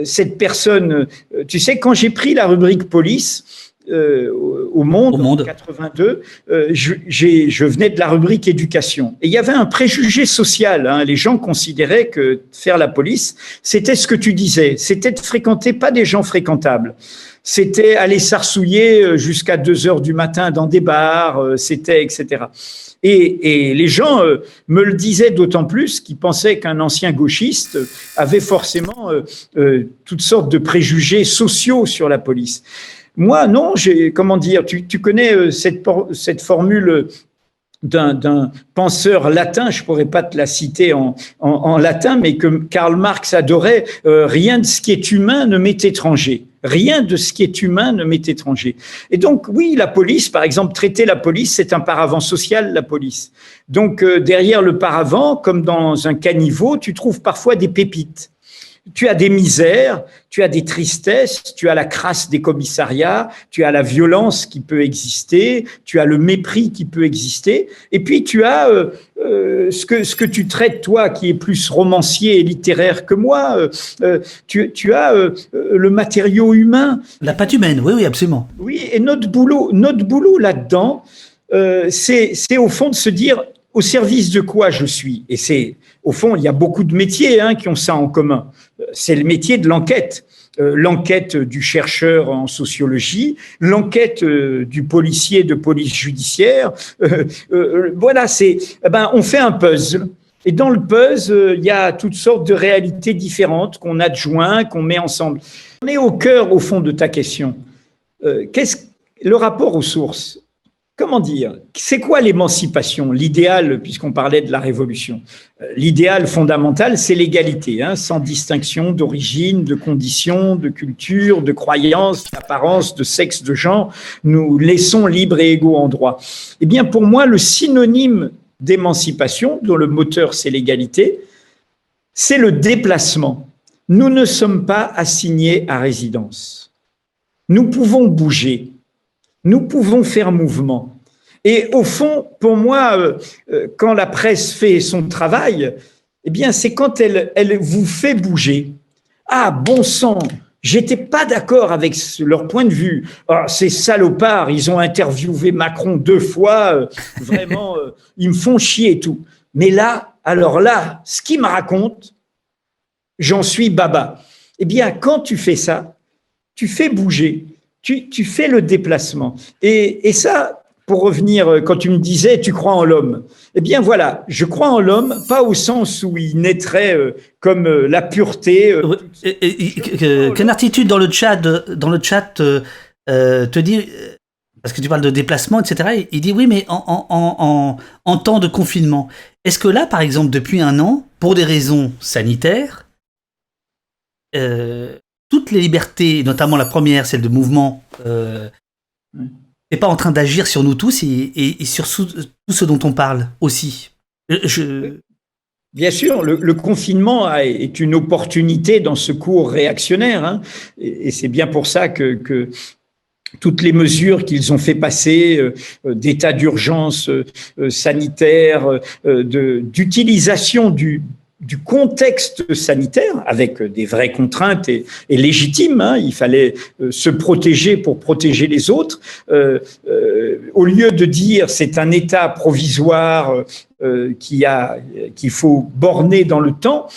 cette personne, tu sais, quand j'ai pris la rubrique police au Monde en 82, je venais de la rubrique éducation. Et il y avait un préjugé social. Les gens considéraient que faire la police, c'était ce que tu disais, c'était de fréquenter pas des gens fréquentables. C'était aller s'arsouiller jusqu'à 2 heures du matin dans des bars, c'était etc. Et les gens me le disaient d'autant plus qu'ils pensaient qu'un ancien gauchiste avait forcément toutes sortes de préjugés sociaux sur la police. Moi, non, tu connais cette formule d'un penseur latin, je pourrais pas te la citer en latin, mais que Karl Marx adorait, rien de ce qui est humain ne m'est étranger. Rien de ce qui est humain ne m'est étranger. Et donc, oui, la police, par exemple, traiter la police, c'est un paravent social, la police. Donc, derrière le paravent, comme dans un caniveau, tu trouves parfois des pépites. Tu as des misères, tu as des tristesses, tu as la crasse des commissariats, tu as la violence qui peut exister, tu as le mépris qui peut exister, et puis tu as ce que tu traites, toi, qui est plus romancier et littéraire que moi, tu as le matériau humain. La patte humaine, oui, absolument. Oui, et notre boulot là-dedans, c'est au fond de se dire au service de quoi je suis. Et c'est, au fond, il y a beaucoup de métiers qui ont ça en commun. C'est le métier de l'enquête. l'enquête du chercheur en sociologie, l'enquête du policier de police judiciaire. Voilà, on fait un puzzle. Et dans le puzzle, il y a toutes sortes de réalités différentes qu'on adjoint, qu'on met ensemble. On est au cœur, au fond, de ta question. Qu'est-ce le rapport aux sources? Comment dire? C'est quoi l'émancipation? L'idéal, puisqu'on parlait de la révolution. L'idéal fondamental, c'est l'égalité, sans distinction d'origine, de condition, de culture, de croyance, d'apparence, de sexe, de genre. Nous laissons libres et égaux en droit. Eh bien, pour moi, le synonyme d'émancipation, dont le moteur c'est l'égalité, c'est le déplacement. Nous ne sommes pas assignés à résidence. Nous pouvons bouger, nous pouvons faire mouvement. Et au fond, pour moi, quand la presse fait son travail, eh bien, c'est quand elle vous fait bouger. Ah, bon sang, j'étais pas d'accord avec leur point de vue. Oh, ces salopards, ils ont interviewé Macron 2 fois, vraiment, ils me font chier et tout. Mais là, alors là, ce qu'ils me racontent, j'en suis baba. Eh bien, quand tu fais ça, tu fais bouger, tu fais le déplacement. Et ça, pour revenir, quand tu me disais, tu crois en l'homme. Eh bien voilà, je crois en l'homme, pas au sens où il naîtrait comme la pureté. Qu'une attitude dans le chat te dit, parce que tu parles de déplacement, etc., il dit oui, mais en temps de confinement. Est-ce que là, par exemple, depuis 1 an, pour des raisons sanitaires, toutes les libertés, notamment la première, celle de mouvement, n'est pas en train d'agir sur nous tous et sur tout ce dont on parle aussi. Bien sûr, le confinement est une opportunité dans ce cours réactionnaire, et c'est bien pour ça que toutes les mesures qu'ils ont fait passer, d'état d'urgence sanitaire, d'utilisation du contexte sanitaire, avec des vraies contraintes et légitimes, il fallait se protéger pour protéger les autres, au lieu de dire c'est un état provisoire qu'il faut borner dans le temps,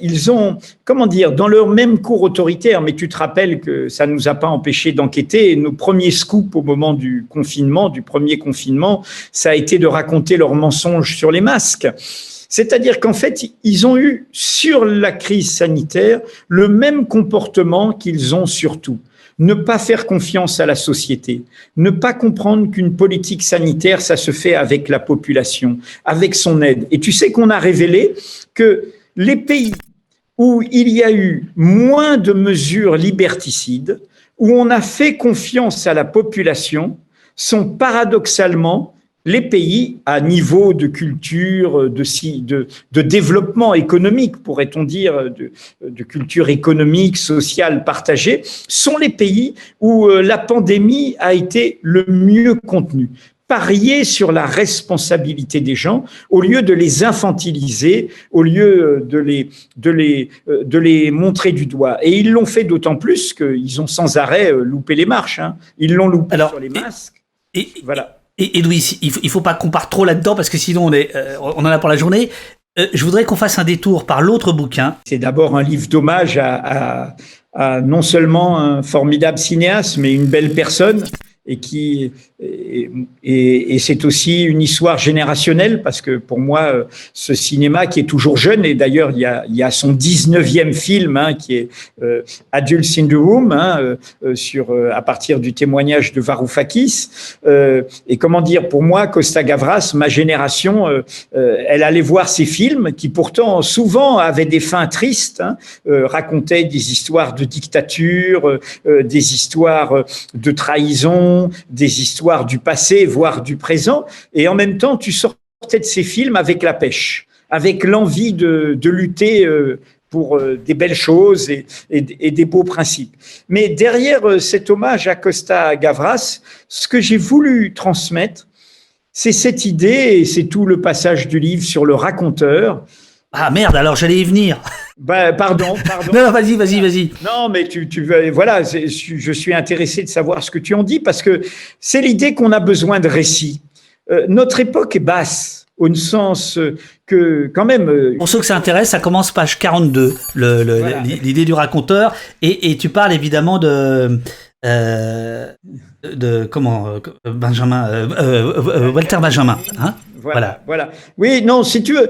ils ont, comment dire, dans leur même cours autoritaire, mais tu te rappelles que ça ne nous a pas empêché d'enquêter, et nos premiers scoops au moment du premier confinement, ça a été de raconter leurs mensonges sur les masques. C'est-à-dire qu'en fait, ils ont eu sur la crise sanitaire le même comportement qu'ils ont sur tout. Ne pas faire confiance à la société, ne pas comprendre qu'une politique sanitaire, ça se fait avec la population, avec son aide. Et tu sais qu'on a révélé que les pays où il y a eu moins de mesures liberticides, où on a fait confiance à la population, sont paradoxalement les pays à niveau de culture, de développement économique, pourrait-on dire, de culture économique, sociale partagée, sont les pays où la pandémie a été le mieux contenue. Parier sur la responsabilité des gens au lieu de les infantiliser, au lieu de les montrer du doigt. Et ils l'ont fait d'autant plus qu'ils ont sans arrêt loupé les marches. Ils l'ont loupé sur les masques. Voilà. Et Louis, il faut pas qu'on parte trop là-dedans parce que sinon on en a pour la journée. Je voudrais qu'on fasse un détour par l'autre bouquin. C'est d'abord un livre d'hommage à non seulement un formidable cinéaste, mais une belle personne. Et c'est aussi une histoire générationnelle parce que pour moi, ce cinéma qui est toujours jeune, et d'ailleurs il y a son 19e film qui est Adults in the Room, à partir du témoignage de Varoufakis. Et comment dire, pour moi, Costa Gavras, ma génération, elle allait voir ces films qui pourtant souvent avaient des fins tristes, racontaient des histoires de dictature, des histoires de trahison, des histoires du passé, voire du présent, et en même temps, tu sortais de ces films avec la pêche, avec l'envie de lutter pour des belles choses et des beaux principes. Mais derrière cet hommage à Costa Gavras, ce que j'ai voulu transmettre, c'est cette idée, et c'est tout le passage du livre sur le raconteur. Ah merde, alors j'allais y venir. Pardon. Non, vas-y. Non, mais voilà, je suis intéressé de savoir ce que tu en dis parce que c'est l'idée qu'on a besoin de récits. Notre époque est basse. au sens que, quand même... Pour ceux que ça intéresse, ça commence page 42, Voilà. l'idée du raconteur, et tu parles évidemment de Benjamin, Walter Benjamin, hein. Voilà. Oui, non, si tu veux,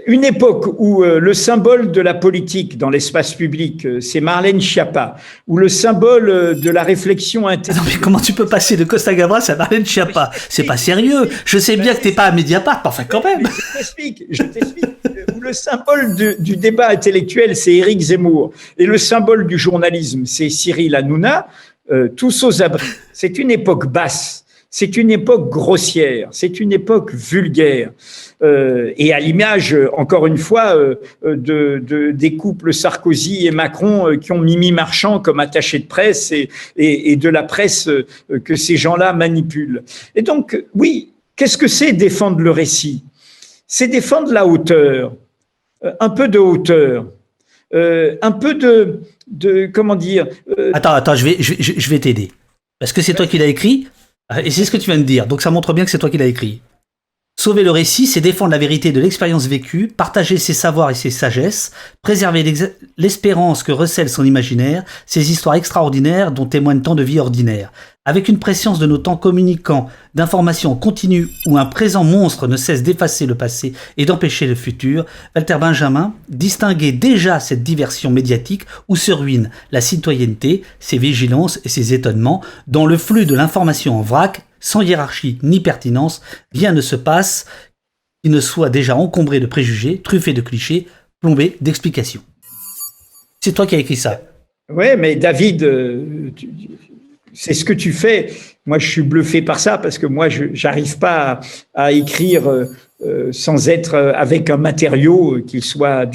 une époque où le symbole de la politique dans l'espace public, c'est Marlène Schiappa, où le symbole de la réflexion Non, intellectuelle... mais comment tu peux passer de Costa Gavras à Marlène Schiappa? C'est pas sérieux. Je sais bien que t'es pas à Mediapart, mais enfin quand même. Je t'explique. Où le symbole du débat intellectuel, c'est Éric Zemmour, et le symbole du journalisme, c'est Cyril Hanouna, tous aux abris. C'est une époque basse. C'est une époque grossière, c'est une époque vulgaire. Et à l'image, encore une fois, des couples Sarkozy et Macron qui ont Mimi Marchand comme attaché de presse et de la presse que ces gens-là manipulent. Et donc, oui, qu'est-ce que c'est défendre le récit? C'est défendre la hauteur, un peu de hauteur, un peu de comment dire... Attends, je vais t'aider. Parce que c'est toi qui l'as écrit. Et c'est ce que tu viens de dire, donc ça montre bien que c'est toi qui l'as écrit. Sauver le récit, c'est défendre la vérité de l'expérience vécue, partager ses savoirs et ses sagesses, préserver l'espérance que recèle son imaginaire, ces histoires extraordinaires dont témoignent tant de vies ordinaires. Avec une prescience de nos temps communicants, d'informations continues où un présent monstre ne cesse d'effacer le passé et d'empêcher le futur, Walter Benjamin distinguait déjà cette diversion médiatique où se ruine la citoyenneté, ses vigilances et ses étonnements, dans le flux de l'information en vrac, sans hiérarchie ni pertinence, rien ne se passe qui ne soit déjà encombré de préjugés, truffé de clichés, plombé d'explications. C'est toi qui as écrit ça. Oui, mais David, c'est ce que tu fais. Moi, je suis bluffé par ça parce que moi, je n'arrive pas à écrire sans être avec un matériau qu'il soit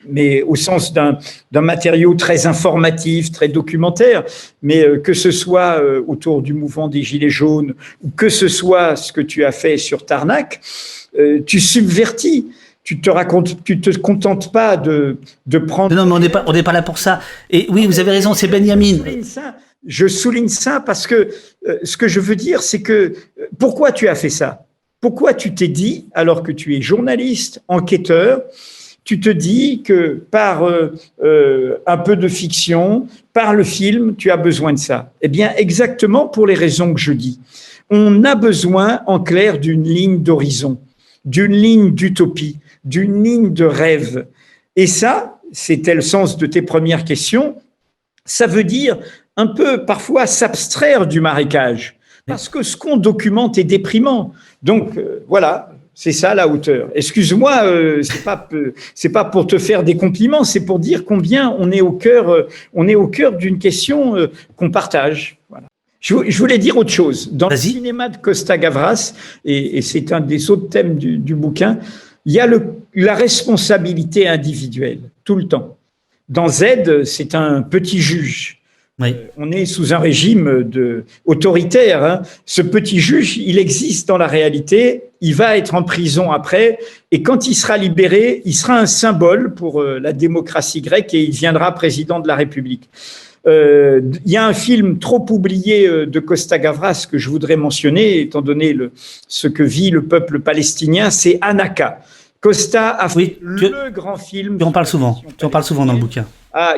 mais au sens d'un matériau très informatif, très documentaire, mais que ce soit autour du mouvement des Gilets jaunes ou que ce soit ce que tu as fait sur Tarnac, tu subvertis. Tu te contentes pas de prendre... Non, mais on n'est pas là pour ça. Et oui, vous avez raison, c'est Benjamin. Je souligne ça parce que ce que je veux dire, c'est que pourquoi tu as fait ça? Pourquoi tu t'es dit, alors que tu es journaliste, enquêteur, tu te dis que par un peu de fiction, par le film, tu as besoin de ça? Eh bien, exactement pour les raisons que je dis. On a besoin, en clair, d'une ligne d'horizon, d'une ligne d'utopie, d'une ligne de rêve. Et ça, c'était le sens de tes premières questions, ça veut dire un peu parfois s'abstraire du marécage, parce que ce qu'on documente est déprimant. Donc voilà, c'est ça la hauteur. Excuse-moi, c'est pas pour te faire des compliments, c'est pour dire combien on est au cœur d'une question qu'on partage. Voilà. Je voulais dire autre chose. Dans le cinéma de Costa Gavras, et c'est un des autres thèmes du bouquin, il y a la responsabilité individuelle, tout le temps. Dans Z, c'est un petit juge. Oui. On est sous un régime autoritaire. Hein. Ce petit juge, il existe dans la réalité, il va être en prison après, et quand il sera libéré, il sera un symbole pour la démocratie grecque et il deviendra président de la République. Il y a un film trop oublié de Costa Gavras que je voudrais mentionner, étant donné ce que vit le peuple palestinien, c'est Anaka. Costa a fait le grand film. Tu en parles souvent dans le bouquin.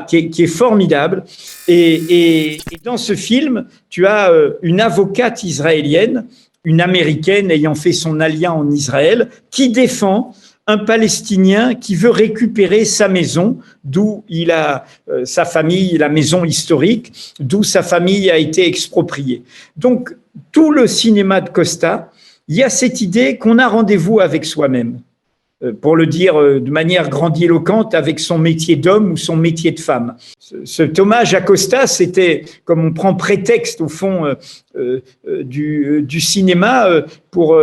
Qui est formidable. Et dans ce film, tu as une avocate israélienne, une américaine ayant fait son alliance en Israël, qui défend un Palestinien qui veut récupérer sa maison, d'où il a sa famille, la maison historique, d'où sa famille a été expropriée. Donc, tout le cinéma de Costa, il y a cette idée qu'on a rendez-vous avec soi-même, pour le dire de manière grandiloquente, avec son métier d'homme ou son métier de femme. Cet hommage à Costa, c'était, comme on prend prétexte au fond du cinéma pour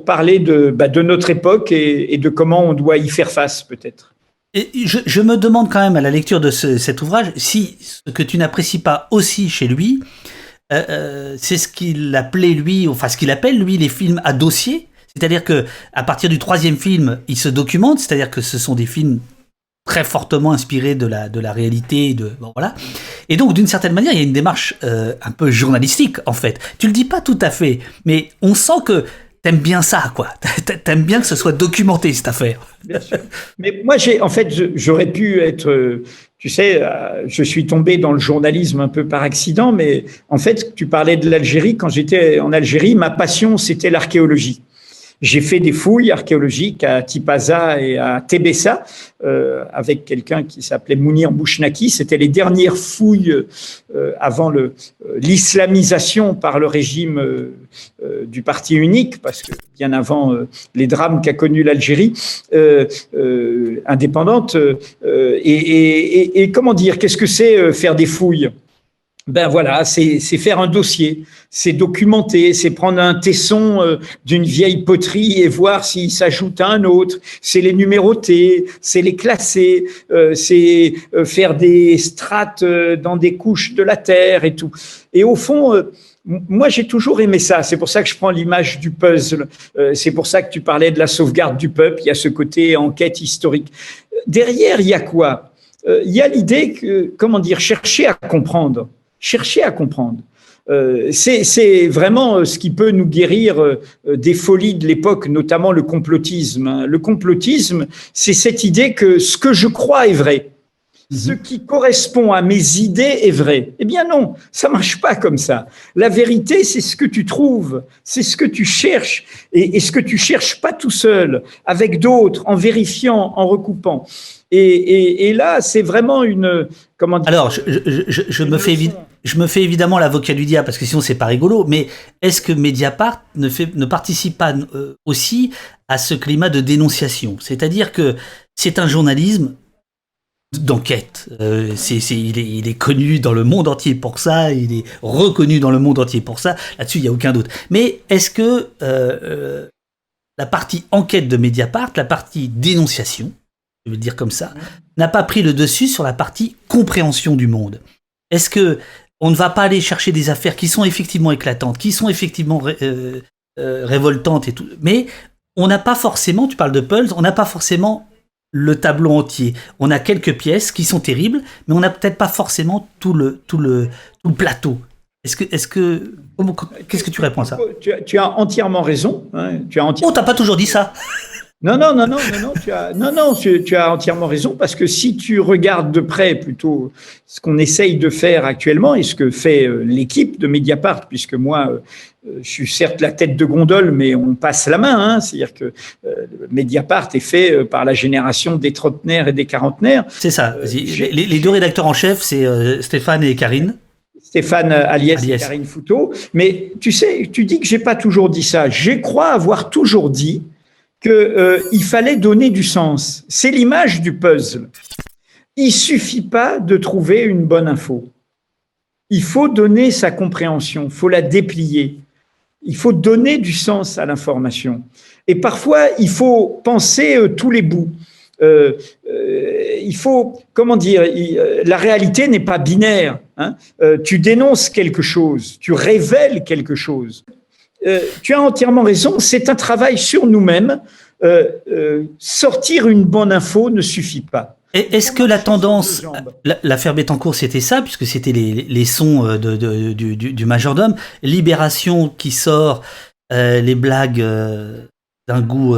parler de notre époque et de comment on doit y faire face peut-être. Et je me demande quand même à la lecture de cet ouvrage si ce que tu n'apprécies pas aussi chez lui, c'est ce qu'il appelait lui, enfin ce qu'il appelle lui les films à dossier. C'est-à-dire que à partir du troisième film, il se documente, c'est-à-dire que ce sont des films très fortement inspirés de la réalité, voilà. Et donc d'une certaine manière, il y a une démarche un peu journalistique en fait. Tu le dis pas tout à fait, mais on sent que t'aimes bien ça, quoi. T'aimes bien que ce soit documenté, cette affaire. Bien sûr. Mais moi, j'aurais pu être, tu sais, je suis tombé dans le journalisme un peu par accident, mais en fait, tu parlais de l'Algérie. Quand j'étais en Algérie, ma passion, c'était l'archéologie. J'ai fait des fouilles archéologiques à Tipaza et à Tébessa avec quelqu'un qui s'appelait Mounir Bouchnaki. C'était les dernières fouilles avant l'islamisation par le régime du parti unique, parce que bien avant les drames qu'a connus l'Algérie indépendante. Et comment dire, qu'est-ce que c'est faire des fouilles? Ben voilà, c'est faire un dossier, c'est documenter, c'est prendre un tesson d'une vieille poterie et voir s'il s'ajoute à un autre, c'est les numéroter, c'est les classer, c'est faire des strates dans des couches de la terre et tout. Et au fond, moi j'ai toujours aimé ça, c'est pour ça que je prends l'image du puzzle, c'est pour ça que tu parlais de la sauvegarde du peuple, il y a ce côté enquête historique. Derrière, il y a quoi? Il y a l'idée que, comment dire, chercher à comprendre. Chercher à comprendre. C'est vraiment ce qui peut nous guérir des folies de l'époque, notamment le complotisme. Le complotisme, c'est cette idée que ce que je crois est vrai. Ce qui correspond à mes idées est vrai. Eh bien non, ça marche pas comme ça. La vérité, c'est ce que tu trouves, c'est ce que tu cherches, et ce que tu cherches pas tout seul, avec d'autres, en vérifiant, en recoupant. Et là, c'est vraiment une... Comment dire, alors, je me fais évidemment l'avocat du diable, parce que sinon c'est pas rigolo, mais est-ce que Mediapart ne participe pas aussi à ce climat de dénonciation? C'est-à-dire que c'est un journalisme d'enquête. Il est connu dans le monde entier pour ça, il est reconnu dans le monde entier pour ça, là-dessus il n'y a aucun doute. Mais est-ce que la partie enquête de Mediapart, la partie dénonciation, je vais le dire comme ça, n'a pas pris le dessus sur la partie compréhension du monde? Est-ce que on ne va pas aller chercher des affaires qui sont effectivement éclatantes, qui sont effectivement révoltantes et tout, mais on n'a pas forcément, tu parles de Pulse, on n'a pas forcément le tableau entier. On a quelques pièces qui sont terribles, mais on n'a peut-être pas forcément tout le plateau. Qu'est-ce que tu réponds à ça? Tu as entièrement raison. Hein, Oh, t'as pas toujours dit ça. Non, tu as entièrement raison, parce que si tu regardes de près plutôt ce qu'on essaye de faire actuellement et ce que fait l'équipe de Mediapart, puisque moi, je suis certes la tête de gondole, mais on passe la main, hein, c'est-à-dire que Mediapart est fait par la génération des trentenaires et des quarantenaires. C'est ça. Les deux rédacteurs en chef, c'est Stéphane et Karine. Stéphane Aliès et Karine Fouteau. Mais tu sais, tu dis que j'ai pas toujours dit ça. Je crois avoir toujours dit qu'il fallait donner du sens. C'est l'image du puzzle. Il suffit pas de trouver une bonne info. Il faut donner sa compréhension, il faut la déplier. Il faut donner du sens à l'information. Et parfois, il faut penser tous les bouts. Il faut, comment dire, la réalité n'est pas binaire. Hein. Tu dénonces quelque chose, tu révèles quelque chose. Tu as entièrement raison, c'est un travail sur nous-mêmes. Sortir une bonne info ne suffit pas. Est-ce que la tendance, l'affaire Bettencourt, c'était ça, puisque c'était les sons du majordome, Libération qui sort les blagues d'un goût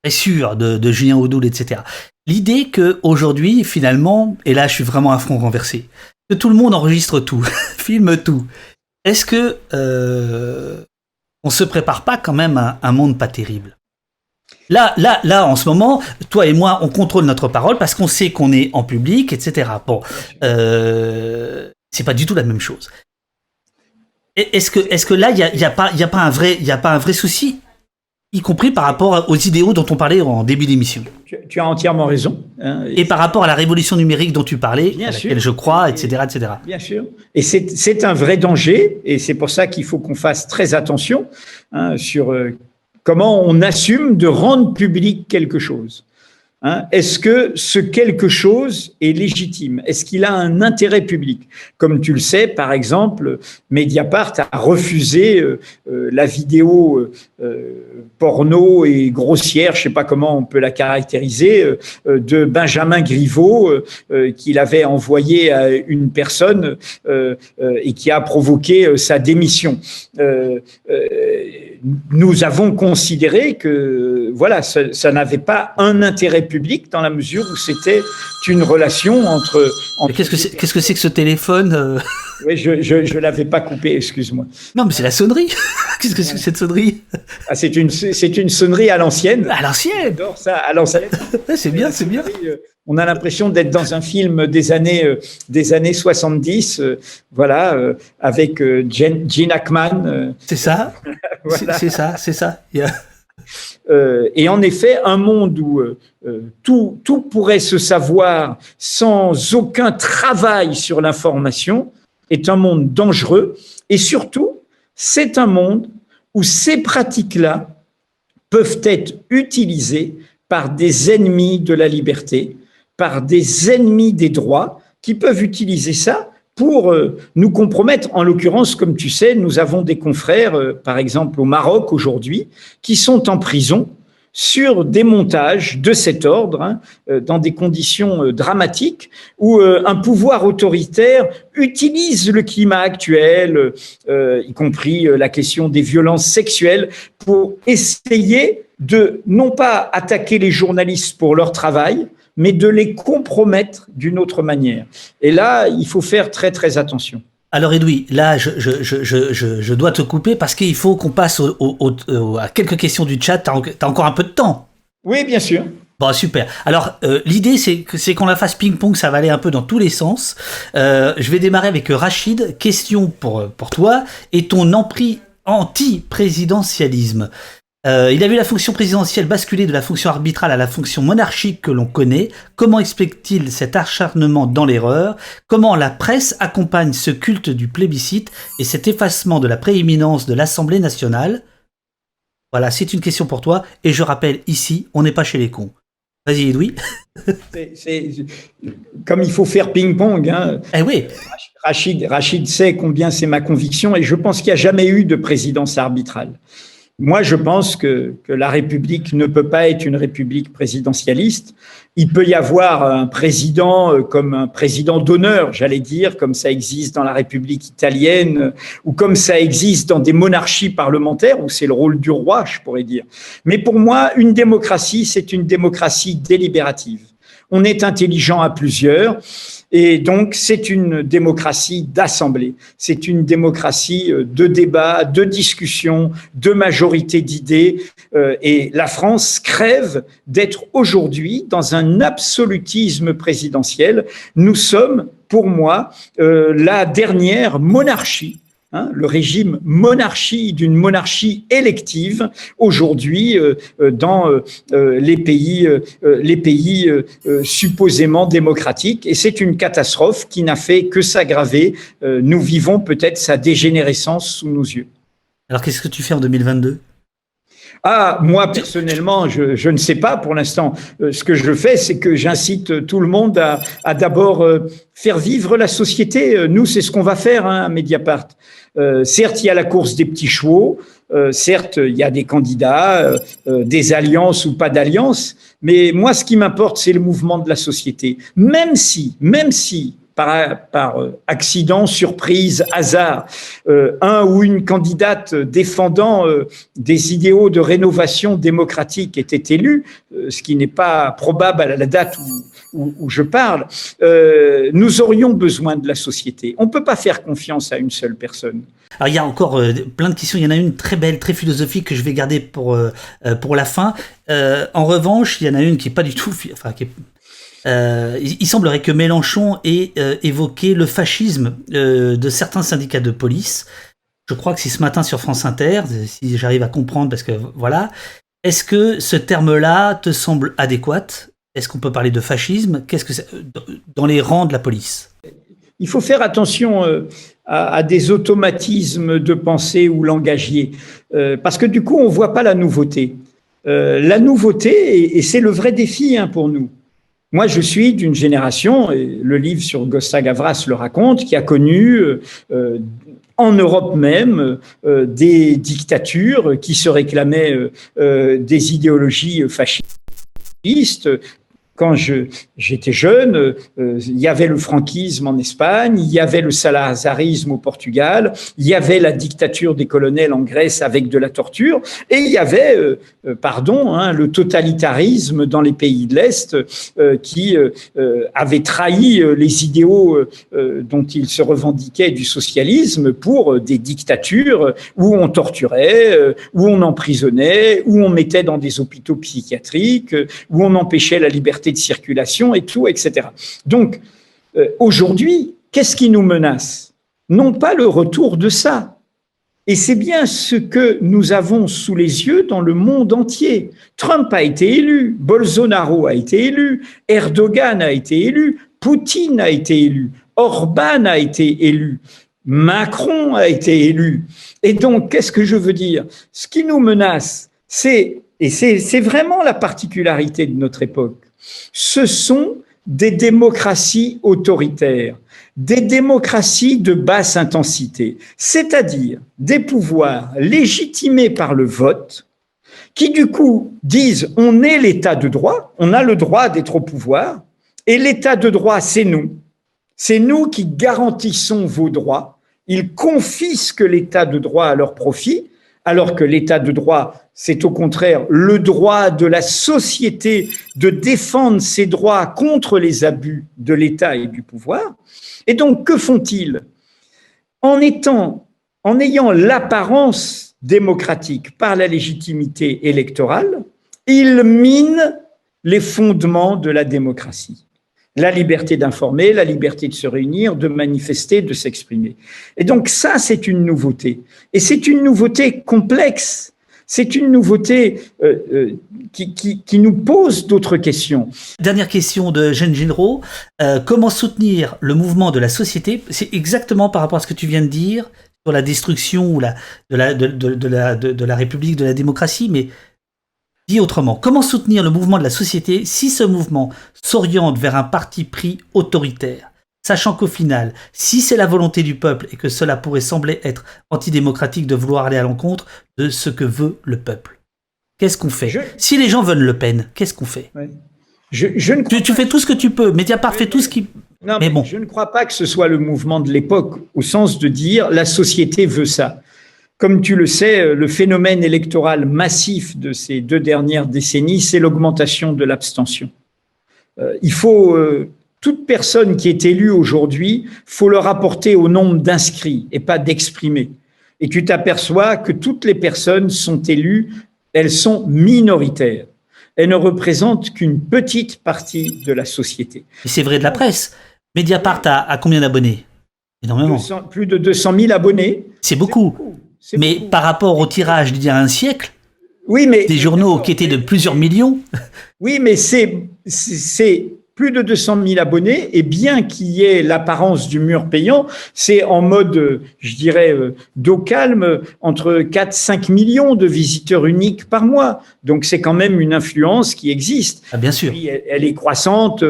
très sûr de Julien Audoul, etc. L'idée que aujourd'hui, finalement, et là je suis vraiment à front renversé, que tout le monde enregistre tout, filme tout. Est-ce que on se prépare pas quand même à un monde pas terrible? Là, en ce moment, toi et moi, on contrôle notre parole parce qu'on sait qu'on est en public, etc. Bon, c'est pas du tout la même chose. Est-ce que là, il y a pas un vrai souci, y compris par rapport aux idéaux dont on parlait en début d'émission? Tu as entièrement raison. Hein, et par rapport à la révolution numérique dont tu parlais, à laquelle je crois, etc., etc. Bien sûr. Et c'est un vrai danger, et c'est pour ça qu'il faut qu'on fasse très attention sur comment on assume de rendre public quelque chose. Hein, est-ce que ce quelque chose est légitime? Est-ce qu'il a un intérêt public? Comme tu le sais, par exemple, Mediapart a refusé la vidéo porno et grossière, je ne sais pas comment on peut la caractériser, de Benjamin Griveaux qu'il avait envoyé à une personne et qui a provoqué sa démission. nous avons considéré que voilà, ça n'avait pas un intérêt public dans la mesure où c'était une relation entre. Qu'est-ce que c'est que ce téléphone Oui, je l'avais pas coupé, excuse-moi. Non, mais c'est la sonnerie. Qu'est-ce que c'est que cette sonnerie? C'est une sonnerie à l'ancienne. À l'ancienne. J'adore ça, à l'ancienne. C'est bien, c'est bien. On a l'impression d'être dans un film des années 70, avec Gene Hackman. C'est ça. Voilà. C'est ça. Et en effet, un monde où tout pourrait se savoir sans aucun travail sur l'information est un monde dangereux. Et surtout, c'est un monde où ces pratiques-là peuvent être utilisées par des ennemis de la liberté, par des ennemis des droits, qui peuvent utiliser ça pour nous compromettre. En l'occurrence, comme tu sais, nous avons des confrères, par exemple au Maroc aujourd'hui, qui sont en prison sur des montages de cet ordre, dans des conditions dramatiques, où un pouvoir autoritaire utilise le climat actuel, y compris la question des violences sexuelles, pour essayer de non pas attaquer les journalistes pour leur travail, mais de les compromettre d'une autre manière. Et là, il faut faire très, très attention. Alors Edoui, là, je dois te couper parce qu'il faut qu'on passe à quelques questions du chat. T'as encore un peu de temps? Oui, bien sûr. Bon, super. Alors, l'idée, c'est qu'on la fasse ping-pong, ça va aller un peu dans tous les sens. Je vais démarrer avec Rachid. Question pour toi et ton anti-présidentialisme. Il a vu la fonction présidentielle basculer de la fonction arbitrale à la fonction monarchique que l'on connaît. Comment explique-t-il cet acharnement dans l'erreur? Comment la presse accompagne ce culte du plébiscite et cet effacement de la prééminence de l'Assemblée nationale? Voilà, c'est une question pour toi. Et je rappelle ici, on n'est pas chez les cons. Vas-y, Edoui. Comme il faut faire ping-pong. Eh oui. Rachid sait combien c'est ma conviction et je pense qu'il n'y a jamais eu de présidence arbitrale. Moi, je pense que la République ne peut pas être une République présidentialiste. Il peut y avoir un président comme un président d'honneur, j'allais dire, comme ça existe dans la République italienne ou comme ça existe dans des monarchies parlementaires où c'est le rôle du roi, je pourrais dire. Mais pour moi, une démocratie, c'est une démocratie délibérative. On est intelligent à plusieurs. Et donc, c'est une démocratie d'assemblée. C'est une démocratie de débat, de discussion, de majorité d'idées. Et la France crève d'être aujourd'hui dans un absolutisme présidentiel. Nous sommes, pour moi, la dernière monarchie. Le régime monarchie d'une monarchie élective aujourd'hui dans les pays supposément démocratiques, et c'est une catastrophe qui n'a fait que s'aggraver. Nous vivons peut-être sa dégénérescence sous nos yeux. Alors qu'est-ce que tu fais en 2022? Moi, personnellement, je ne sais pas pour l'instant. Ce que je fais, c'est que j'incite tout le monde à d'abord faire vivre la société. Nous, c'est ce qu'on va faire à Mediapart. Certes, il y a la course des petits chevaux. Certes, il y a des candidats, des alliances ou pas d'alliances. Mais moi, ce qui m'importe, c'est le mouvement de la société. Même si par accident, surprise, hasard, un ou une candidate défendant des idéaux de rénovation démocratique était élu, ce qui n'est pas probable à la date où je parle, nous aurions besoin de la société. On ne peut pas faire confiance à une seule personne. Alors il y a encore plein de questions, il y en a une très belle, très philosophique que je vais garder pour la fin. En revanche, il y en a une qui est pas du tout... il semblerait que Mélenchon ait évoqué le fascisme de certains syndicats de police. Je crois que c'est ce matin sur France Inter, si j'arrive à comprendre, parce que voilà. Est-ce que ce terme-là te semble adéquat? Est-ce qu'on peut parler de fascisme? Qu'est-ce que c'est dans les rangs de la police? Il faut faire attention à des automatismes de pensée ou langagier, parce que du coup, on ne voit pas la nouveauté. La nouveauté, et c'est le vrai défi pour nous. Moi, je suis d'une génération, et le livre sur Gösta Gavras le raconte, qui a connu en Europe même des dictatures qui se réclamaient des idéologies fascistes. quand j'étais jeune, il y avait le franquisme en Espagne, il y avait le salazarisme au Portugal, il y avait la dictature des colonels en Grèce avec de la torture, et il y avait, le totalitarisme dans les pays de l'Est qui avait trahi les idéaux dont ils se revendiquaient du socialisme pour des dictatures où on torturait, où on emprisonnait, où on mettait dans des hôpitaux psychiatriques, où on empêchait la liberté de circulation et tout, etc. Donc, aujourd'hui, qu'est-ce qui nous menace? Non pas le retour de ça. Et c'est bien ce que nous avons sous les yeux dans le monde entier. Trump a été élu, Bolsonaro a été élu, Erdogan a été élu, Poutine a été élu, Orban a été élu, Macron a été élu. Et donc, qu'est-ce que je veux dire? Ce qui nous menace, c'est vraiment la particularité de notre époque, ce sont des démocraties autoritaires, des démocraties de basse intensité, c'est-à-dire des pouvoirs légitimés par le vote, qui du coup disent on est l'état de droit, on a le droit d'être au pouvoir, et l'état de droit c'est nous qui garantissons vos droits, ils confisquent l'état de droit à leur profit, alors que l'état de droit, c'est au contraire le droit de la société de défendre ses droits contre les abus de l'État et du pouvoir. Et donc, que font-ils? En ayant l'apparence démocratique par la légitimité électorale, ils minent les fondements de la démocratie. La liberté d'informer, la liberté de se réunir, de manifester, de s'exprimer. Et donc ça, c'est une nouveauté. Et c'est une nouveauté complexe. C'est une nouveauté qui nous pose d'autres questions. Dernière question de Jeanne Généraux. Comment soutenir le mouvement de la société? C'est exactement par rapport à ce que tu viens de dire sur la destruction de la République, de la démocratie, mais dit autrement, comment soutenir le mouvement de la société si ce mouvement s'oriente vers un parti pris autoritaire, sachant qu'au final, si c'est la volonté du peuple et que cela pourrait sembler être antidémocratique de vouloir aller à l'encontre de ce que veut le peuple? Qu'est-ce qu'on fait? Si les gens veulent Le Pen, qu'est-ce qu'on fait? Ouais. Tu fais tout ce que tu peux, Mediapart fait tout ce qui... Non, mais bon. Je ne crois pas que ce soit le mouvement de l'époque, au sens de dire la société veut ça. Comme tu le sais, le phénomène électoral massif de ces 2 dernières décennies, c'est l'augmentation de l'abstention. Il faut, toute personne qui est élue aujourd'hui, faut le rapporter au nombre d'inscrits et pas d'exprimés. Et tu t'aperçois que toutes les personnes sont élues, elles sont minoritaires. Elles ne représentent qu'une petite partie de la société. Et c'est vrai de la presse. Mediapart a combien d'abonnés? Énormément. Plus de 200 000 abonnés. C'est beaucoup. Mais par rapport au tirage d'il y a un siècle, oui, mais, des journaux qui étaient de plusieurs millions. Oui, mais c'est plus de 200 000 abonnés, et bien qu'il y ait l'apparence du mur payant, c'est en mode, je dirais, d'eau calme, entre 4-5 millions de visiteurs uniques par mois. Donc, c'est quand même une influence qui existe. Ah, bien sûr. Puis, elle est croissante.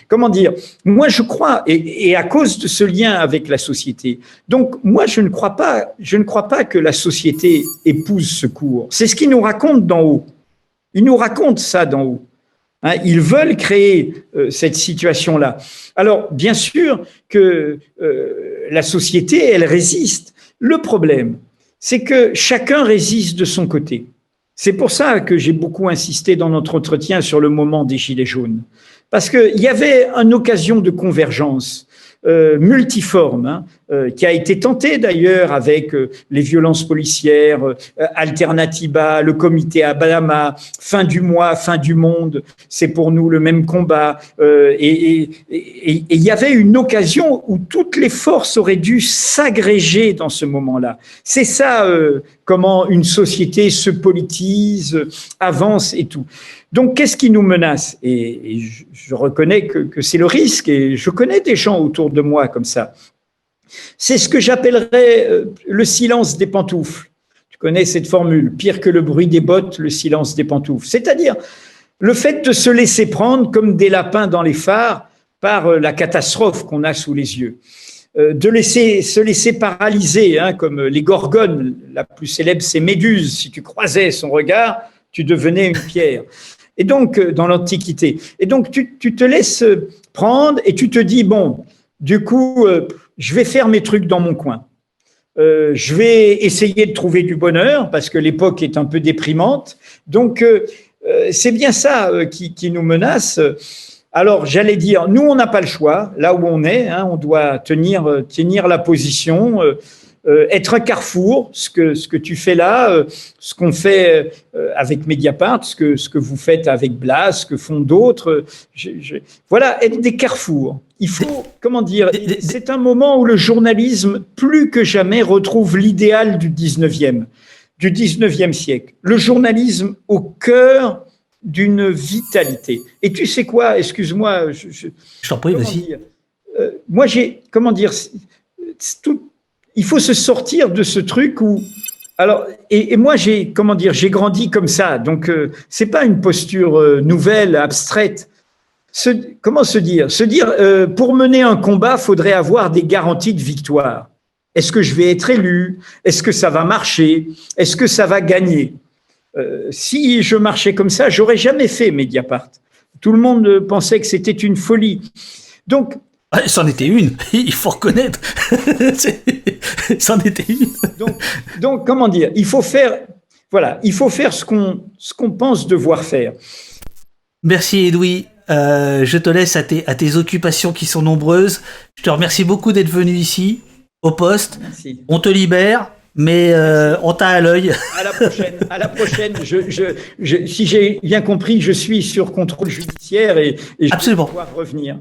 Comment dire? Moi, je crois, et à cause de ce lien avec la société. Donc, moi, je ne crois pas que la société épouse ce cours. C'est ce qu'ils nous racontent d'en haut. Ils nous racontent ça d'en haut. Ils veulent créer cette situation-là. Alors, bien sûr que la société, elle résiste. Le problème, c'est que chacun résiste de son côté. C'est pour ça que j'ai beaucoup insisté dans notre entretien sur le moment des Gilets jaunes. Parce qu'il y avait une occasion de convergence multiforme, qui a été tentée d'ailleurs avec les violences policières, Alternativa, le comité Abalama, fin du mois, fin du monde, c'est pour nous le même combat. Et il y avait une occasion où toutes les forces auraient dû s'agréger dans ce moment-là. C'est ça comment une société se politise, avance et tout. Donc, qu'est-ce qui nous menace? Et je reconnais que c'est le risque, et je connais des gens autour de moi comme ça. C'est ce que j'appellerais le silence des pantoufles. Tu connais cette formule, pire que le bruit des bottes, le silence des pantoufles. C'est-à-dire le fait de se laisser prendre comme des lapins dans les phares par la catastrophe qu'on a sous les yeux. De se laisser paralyser, comme les gorgones. La plus célèbre, c'est Méduse. Si tu croisais son regard, tu devenais une pierre. Et donc, dans l'Antiquité. Et donc, tu te laisses prendre et tu te dis, bon, du coup, je vais faire mes trucs dans mon coin. Je vais essayer de trouver du bonheur parce que l'époque est un peu déprimante. Donc, c'est bien ça qui nous menace. Alors, j'allais dire, nous, on n'a pas le choix. Là où on est, hein, on doit tenir la position, être un carrefour. Ce que tu fais là, ce qu'on fait avec Mediapart, ce que vous faites avec Blas, ce que font d'autres. Voilà, être des carrefours. Il faut, comment dire, c'est un moment où le journalisme, plus que jamais, retrouve l'idéal du 19e siècle. Le journalisme au cœur d'une vitalité. Et tu sais quoi, excuse-moi, je t'en prie, vas-y. Moi, il faut se sortir de ce truc où, alors, et moi, j'ai grandi comme ça, donc c'est pas une posture nouvelle, abstraite. Comment se dire? Pour mener un combat, faudrait avoir des garanties de victoire. Est-ce que je vais être élu? Est-ce que ça va marcher? Est-ce que ça va gagner? Si je marchais comme ça, j'aurais jamais fait Mediapart. Tout le monde pensait que c'était une folie. Donc, c'en était une, il faut reconnaître. C'en était une. Donc, comment dire? Il faut faire ce qu'on pense devoir faire. Merci Edoui. Je te laisse à tes occupations qui sont nombreuses. Je te remercie beaucoup d'être venu ici, au poste. Merci. On te libère, mais on t'a à l'œil. À la prochaine. Si j'ai bien compris, je suis sur contrôle judiciaire et je vais Absolument. pouvoir revenir.